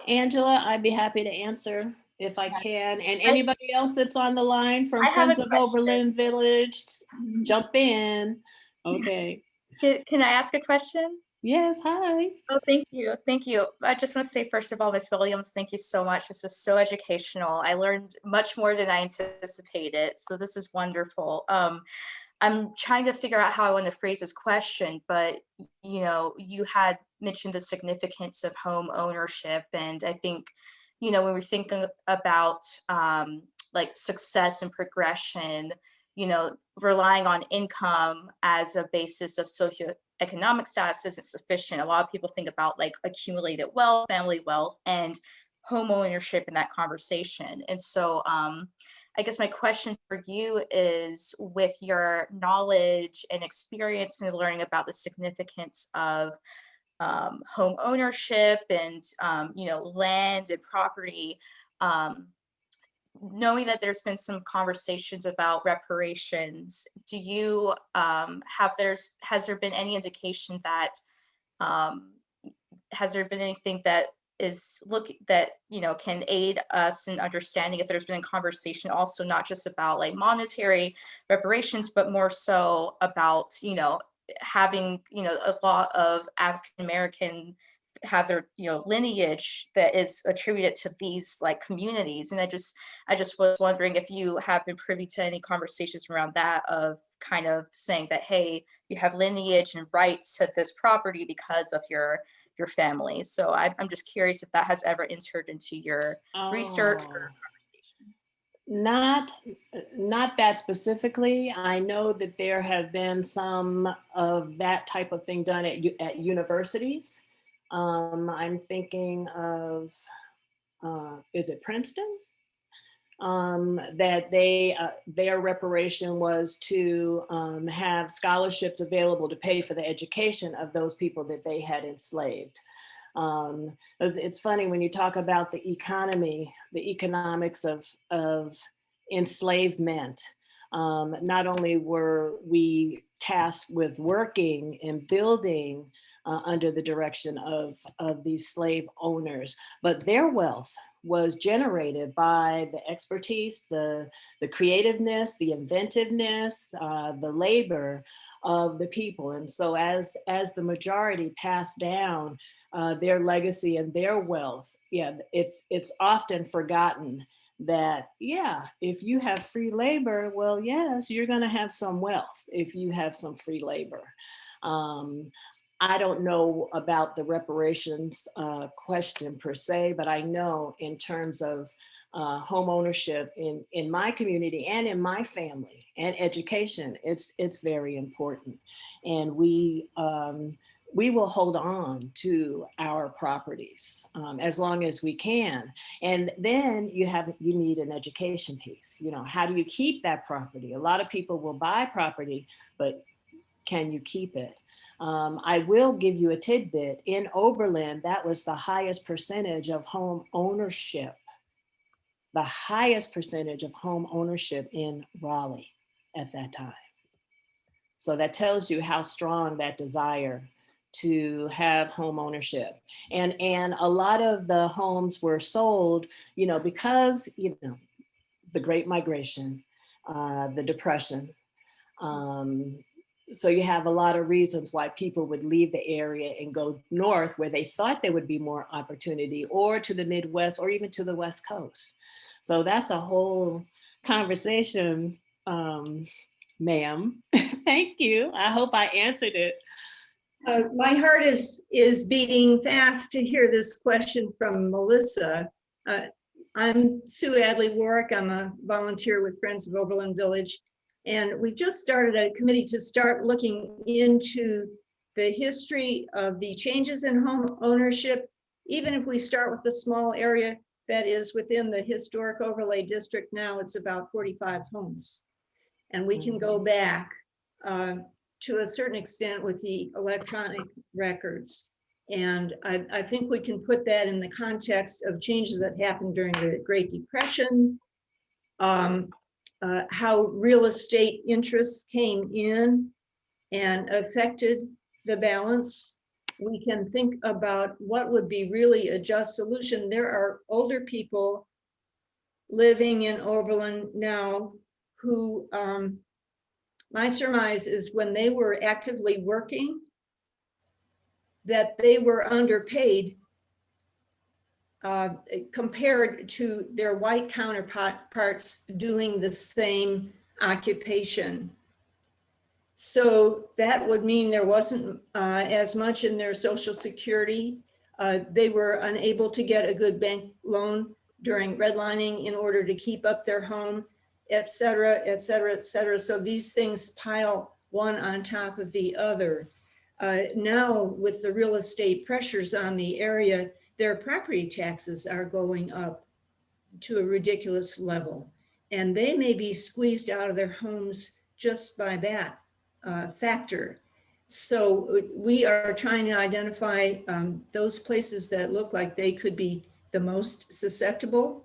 Angela, I'd be happy to answer if I can. And anybody else that's on the line from Friends of Oberlin Village, jump in. Okay. Can I ask a question? Yes, hi. Oh, thank you. Thank you. I just want to say, first of all, Ms. Williams, thank you so much. This was so educational. I learned much more than I anticipated. So this is wonderful. I'm trying to figure out how I want to phrase this question, but you had mentioned the significance of home ownership. And I think, you know, when we're thinking about like success and progression, you know, relying on income as a basis of socioeconomic status isn't sufficient. A lot of people think about like accumulated wealth, family wealth, and home ownership in that conversation. And so I guess my question for you is, with your knowledge and experience and learning about the significance of home ownership and you know, land and property, knowing that there's been some conversations about reparations, do you has there been any indication that has there been anything that you know, can aid us in understanding if there's been a conversation also not just about like monetary reparations, but more so about, you know, having, you know, a lot of African American have their, you know, lineage that is attributed to these like communities. And I just was wondering if you have been privy to any conversations around that, of kind of saying that, hey, you have lineage and rights to this property because of your family. So I'm just curious if that has ever entered into your research or conversations. Not that specifically. I know that there have been some of that type of thing done at universities. I'm thinking of, is it Princeton? That their reparation was to have scholarships available to pay for the education of those people that they had enslaved. It's funny when you talk about the economy, the economics of enslavement. Not only were we tasked with working and building under the direction of these slave owners, but their wealth was generated by the expertise, the creativeness, the inventiveness, the labor of the people. And so as the majority passed down their legacy and their wealth, yeah, it's often forgotten that, yeah, if you have free labor, well, yes, you're going to have some wealth if you have some free labor. I don't know about the reparations question per se, but I know in terms of home ownership in my community and in my family and education, it's very important. And we will hold on to our properties as long as we can. And then you need an education piece. You know, how do you keep that property? A lot of people will buy property, but can you keep it? I will give you a tidbit. In Oberlin, that was the highest percentage of home ownership, the highest percentage of home ownership in Raleigh at that time. So that tells you how strong that desire to have home ownership. And a lot of the homes were sold, you know, because, you know, the Great Migration, the Depression. So you have a lot of reasons why people would leave the area and go north where they thought there would be more opportunity, or to the Midwest, or even to the West Coast. So that's a whole conversation, ma'am. Thank you. I hope I answered it. My heart is beating fast to hear this question from Melissa. I'm Sue Adley Warwick. I'm a volunteer with Friends of Oberlin Village. And we've just started a committee to start looking into the history of the changes in home ownership, even if we start with the small area that is within the historic overlay district. Now it's about 45 homes. And we can go back to a certain extent with the electronic records. And I think we can put that in the context of changes that happened during the Great Depression, how real estate interests came in and affected the balance. We can think about what would be really a just solution. There are older people living in Oberlin now who, my surmise is when they were actively working, that they were underpaid compared to their white counterparts doing the same occupation. So that would mean there wasn't as much in their Social Security. They were unable to get a good bank loan during redlining in order to keep up their home, et cetera, et cetera, et cetera. So these things pile one on top of the other. Now with the real estate pressures on the area, their property taxes are going up to a ridiculous level. And they may be squeezed out of their homes just by that factor. So we are trying to identify those places that look like they could be the most susceptible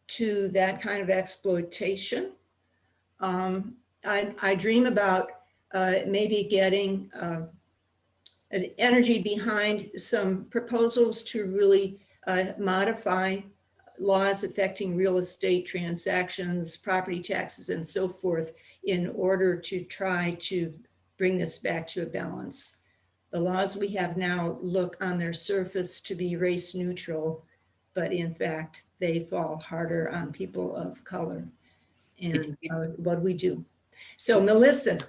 to that kind of exploitation. I dream about maybe getting an energy behind some proposals to really modify laws affecting real estate transactions, property taxes, and so forth, in order to try to bring this back to a balance. The laws we have now look on their surface to be race neutral, but in fact, they fall harder on people of color. And what we do. So Melissa,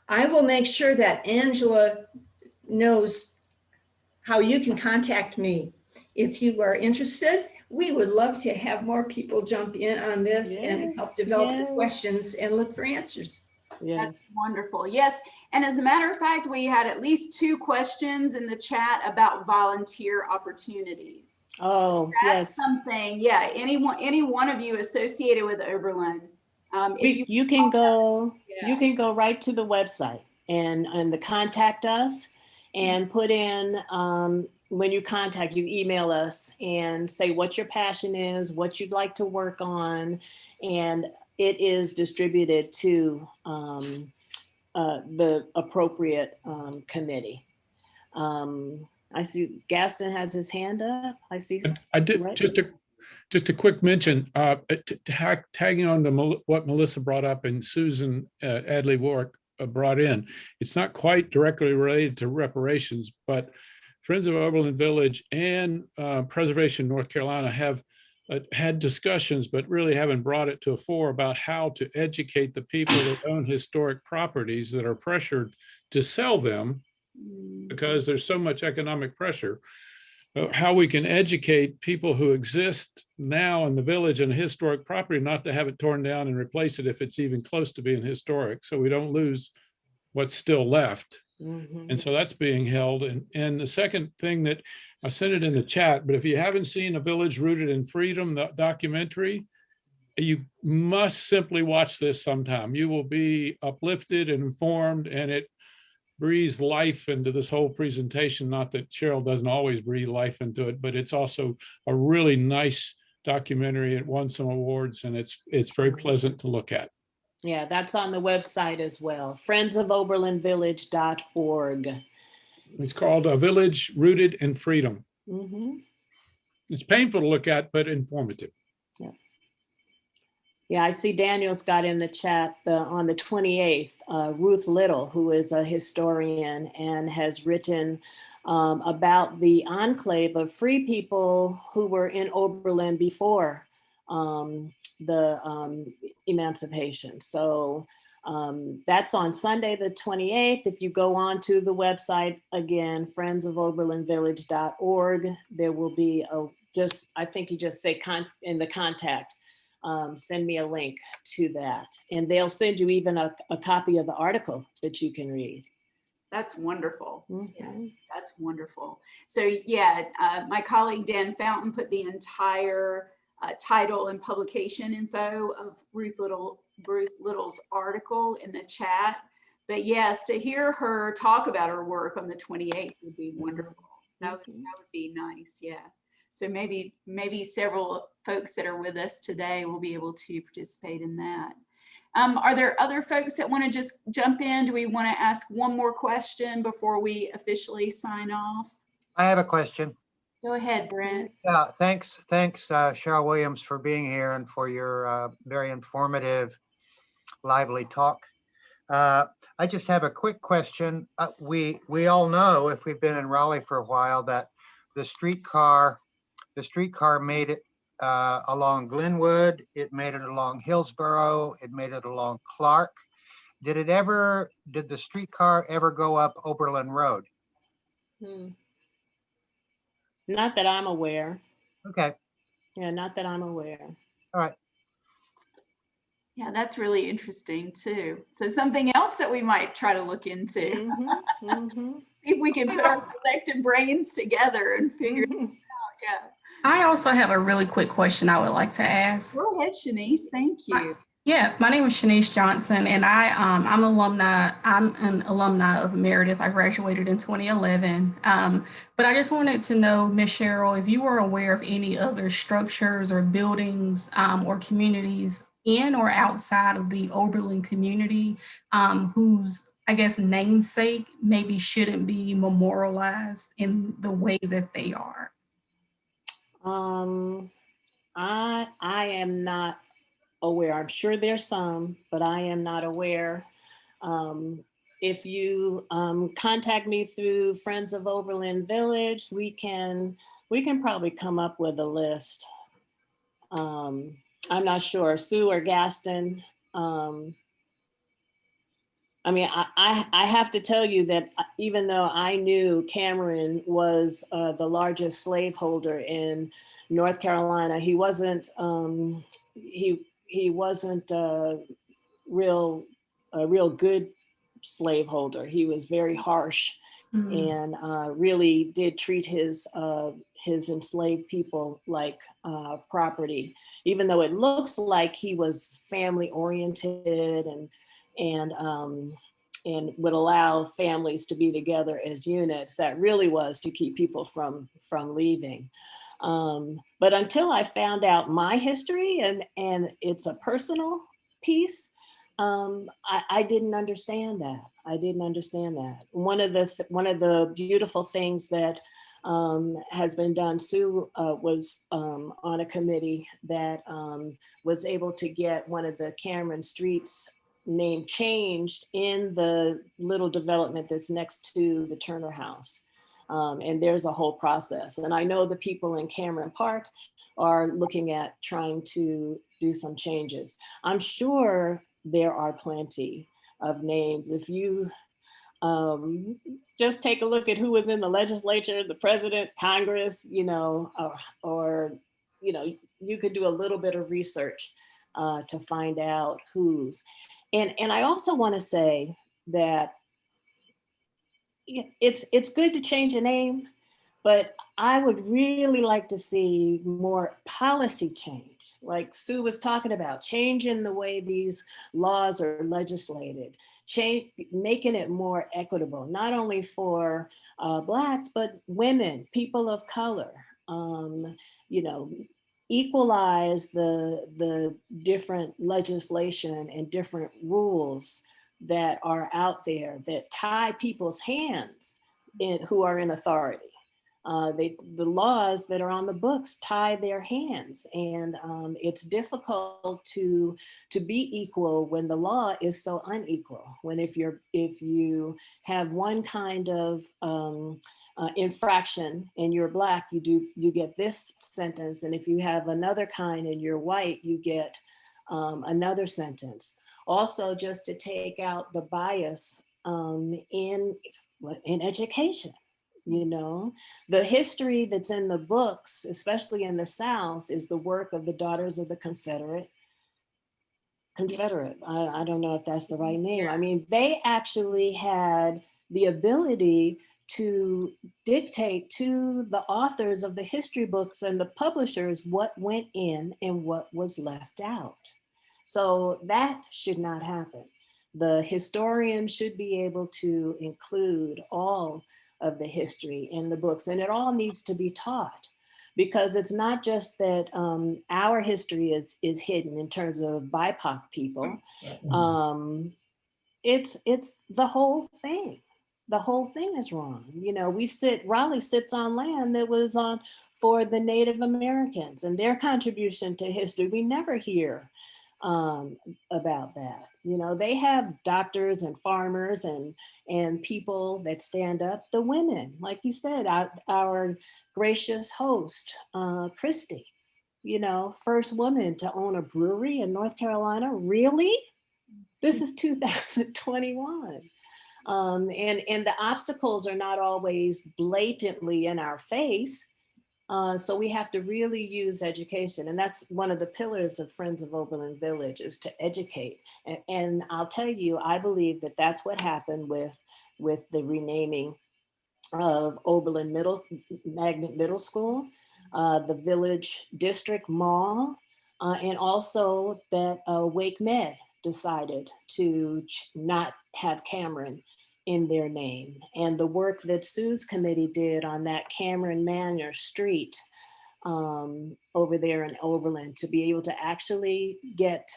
I will make sure that Angela knows how you can contact me. If you are interested, we would love to have more people jump in on this and help develop the questions and look for answers. That's wonderful. Yes. And as a matter of fact, we had at least 2 questions in the chat about volunteer opportunities. Oh, that's yes. something. Yeah. Any one of you associated with Oberlin. You can go right to the website and the contact us and put in, when you contact, you email us and say what your passion is, what you'd like to work on, and it is distributed to the appropriate committee. I see Gaston has his hand up. I see. I did right. Just a quick mention, tagging on to what Melissa brought up and Susan Adley Warwick brought in. It's not quite directly related to reparations, but Friends of Oberlin Village and Preservation North Carolina have had discussions, but really haven't brought it to a fore about how to educate the people that own historic properties that are pressured to sell them because there's so much economic pressure. How we can educate people who exist now in the village and historic property not to have it torn down and replace it if it's even close to being historic, so we don't lose what's still left. And so that's being held. And the second thing that I sent it in the chat, but if you haven't seen A Village Rooted in Freedom, the documentary, you must simply watch this sometime. You will be uplifted and informed, and it breathes life into this whole presentation. Not that Cheryl doesn't always breathe life into it, but it's also a really nice documentary. It won some awards, and it's very pleasant to look at. Yeah, that's on the website as well, friendsofoberlinvillage.org. It's called A Village Rooted in Freedom. It's painful to look at, but informative. Yeah, I see Daniel's got in the chat on the 28th, Ruth Little, who is a historian and has written about the enclave of free people who were in Oberlin before the emancipation. So that's on Sunday the 28th. If you go on to the website, again, friendsofoberlinvillage.org, there will be I think you just say in the contact, send me a link to that. And they'll send you even a copy of the article that you can read. That's wonderful. Yeah, that's wonderful. So yeah, my colleague Dan Fountain put the entire title and publication info of Ruth Little's article in the chat. But yes, to hear her talk about her work on the 28th would be wonderful. That would be nice. Yeah. So maybe several folks that are with us today will be able to participate in that. Are there other folks that want to just jump in? Do we want to ask one more question before we officially sign off? I have a question. Go ahead, Brent. Yeah, thanks, Cheryl Williams, for being here and for your very informative, lively talk. I just have a quick question. We all know, if we've been in Raleigh for a while, that the streetcar made it along Glenwood, it made it along Hillsborough, it made it along Clark, Did the streetcar ever go up Oberlin Road? Not that I'm aware. Okay. Yeah, not that I'm aware. All right. Yeah, that's really interesting too. So something else that we might try to look into. See if we can put our collective brains together and figure it out. Yeah. I also have a really quick question I would like to ask. Go ahead, Shanice. Thank you. My name is Shanice Johnson, and I'm an alumni of Meredith. I graduated in 2011. But I just wanted to know, Ms. Cheryl, if you were aware of any other structures or buildings or communities in or outside of the Oberlin community whose, I guess, namesake maybe shouldn't be memorialized in the way that they are. I am not aware. I'm sure there's some, but I am not aware. If you contact me through Friends of Oberlin Village, we can probably come up with a list. I'm not sure, Sue or Gaston. I mean, I have to tell you that even though I knew Cameron was the largest slaveholder in North Carolina, he wasn't he wasn't a real good slaveholder. He was very harsh and really did treat his enslaved people like property, even though it looks like he was family oriented and would allow families to be together as units. That really was to keep people from leaving. But until I found out my history and it's a personal piece, I didn't understand that. I didn't understand that. One of the beautiful things that has been done, Sue was on a committee that was able to get one of the Cameron streets name changed in the little development that's next to the Turner House. And there's a whole process. And I know the people in Cameron Park are looking at trying to do some changes. I'm sure there are plenty of names. If you just take a look at who was in the legislature, the president, Congress, or you could do a little bit of research to find out who's. And I also want to say that it's good to change a name, but I would really like to see more policy change. Like Sue was talking about, changing the way these laws are legislated, making it more equitable, not only for Blacks, but women, people of color, equalize the different legislation and different rules that are out there that tie people's hands who are in authority. The laws that are on the books tie their hands, and it's difficult to be equal when the law is so unequal. When if you have one kind of infraction and you're Black, you get this sentence, and if you have another kind and you're white, you get another sentence. Also, just to take out the bias in education. The history that's in the books, especially in the South, is the work of the Daughters of the Confederate. I don't know if that's the right name. I mean, they actually had the ability to dictate to the authors of the history books and the publishers what went in and what was left out. So that should not happen. The historian should be able to include all of the history in the books, and it all needs to be taught, because it's not just that our history is hidden in terms of BIPOC people. It's the whole thing. The whole thing is wrong. Raleigh sits on land that was on for the Native Americans and their contribution to history. We never hear about that. They have doctors and farmers and people that stand up. The women, like you said, our gracious host, Christy, first woman to own a brewery in North Carolina. Really? This is 2021. And the obstacles are not always blatantly in our face. So we have to really use education. And that's one of the pillars of Friends of Oberlin Village, is to educate. And I'll tell you, I believe that that's what happened with the renaming of Oberlin Magnet Middle School, the Village District Mall, and also that Wake Med decided to not have Cameron in their name. And the work that Sue's committee did on that Cameron Manor Street over there in Oberlin, to be able to actually get,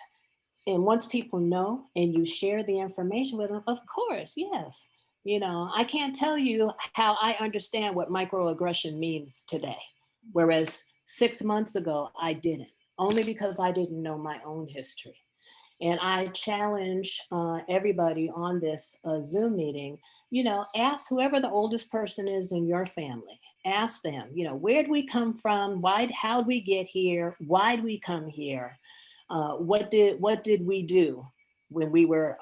and once people know and you share the information with them, of course, yes. You know, I can't tell you how I understand what microaggression means today, whereas 6 months ago, I didn't, only because I didn't know my own history. And I challenge everybody on this Zoom meeting, you know, ask whoever the oldest person is in your family, ask them, you know, where'd we come from? How'd we get here? Why'd we come here? What did we do when we were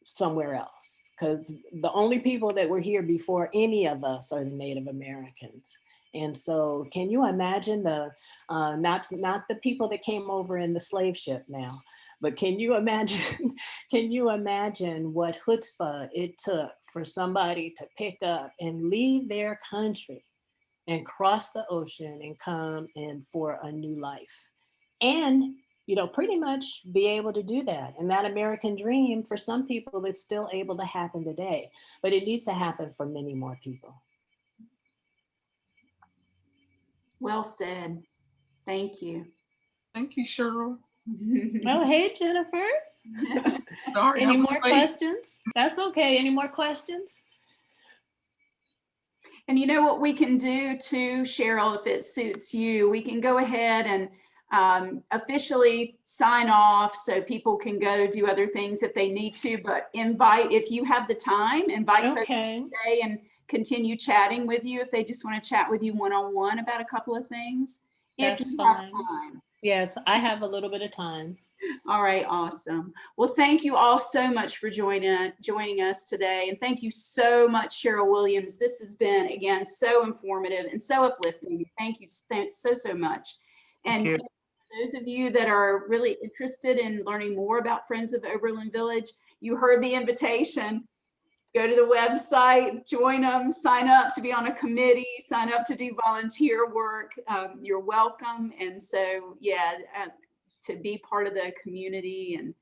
somewhere else? Because the only people that were here before any of us are the Native Americans. And so can you imagine not the people that came over in the slave ship now, but can you imagine what chutzpah it took for somebody to pick up and leave their country and cross the ocean and come in for a new life? And, you know, pretty much be able to do that. And that American dream, for some people, it's still able to happen today, but it needs to happen for many more people. Well said. Thank you. Thank you, Cheryl. Oh, hey, Jennifer. Sorry. Any more questions? That's okay. Any more questions? And you know what we can do too, Cheryl, if it suits you, we can go ahead and officially sign off so people can go do other things if they need to, but invite, if you have the time, invite folks to stay and continue chatting with you if they just want to chat with you one-on-one about a couple of things. That's if you fine. have time. Yes, I have a little bit of time. All right, awesome. Well, thank you all so much for joining us today. And thank you so much, Cheryl Williams. This has been, again, so informative and so uplifting. Thank you so much. And for those of you that are really interested in learning more about Friends of Oberlin Village, you heard the invitation. Go to the website, join them, sign up to be on a committee, sign up to do volunteer work. You're welcome. And so, yeah, to be part of the community and,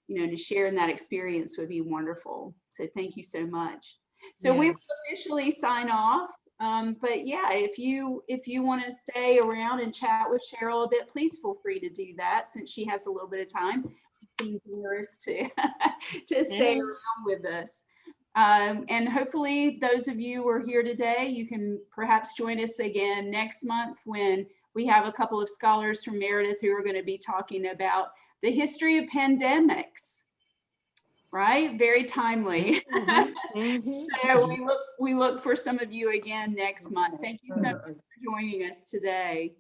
you know, to share in that experience would be wonderful. So thank you so much. So we will officially sign off. But yeah, if you want to stay around and chat with Cheryl a bit, please feel free to do that since she has a little bit of time. She's generous to stay around with us. And hopefully those of you who are here today, you can perhaps join us again next month when we have a couple of scholars from Meredith who are going to be talking about the history of pandemics. Right? Very timely. So we look for some of you again next month. Thank you so much for joining us today.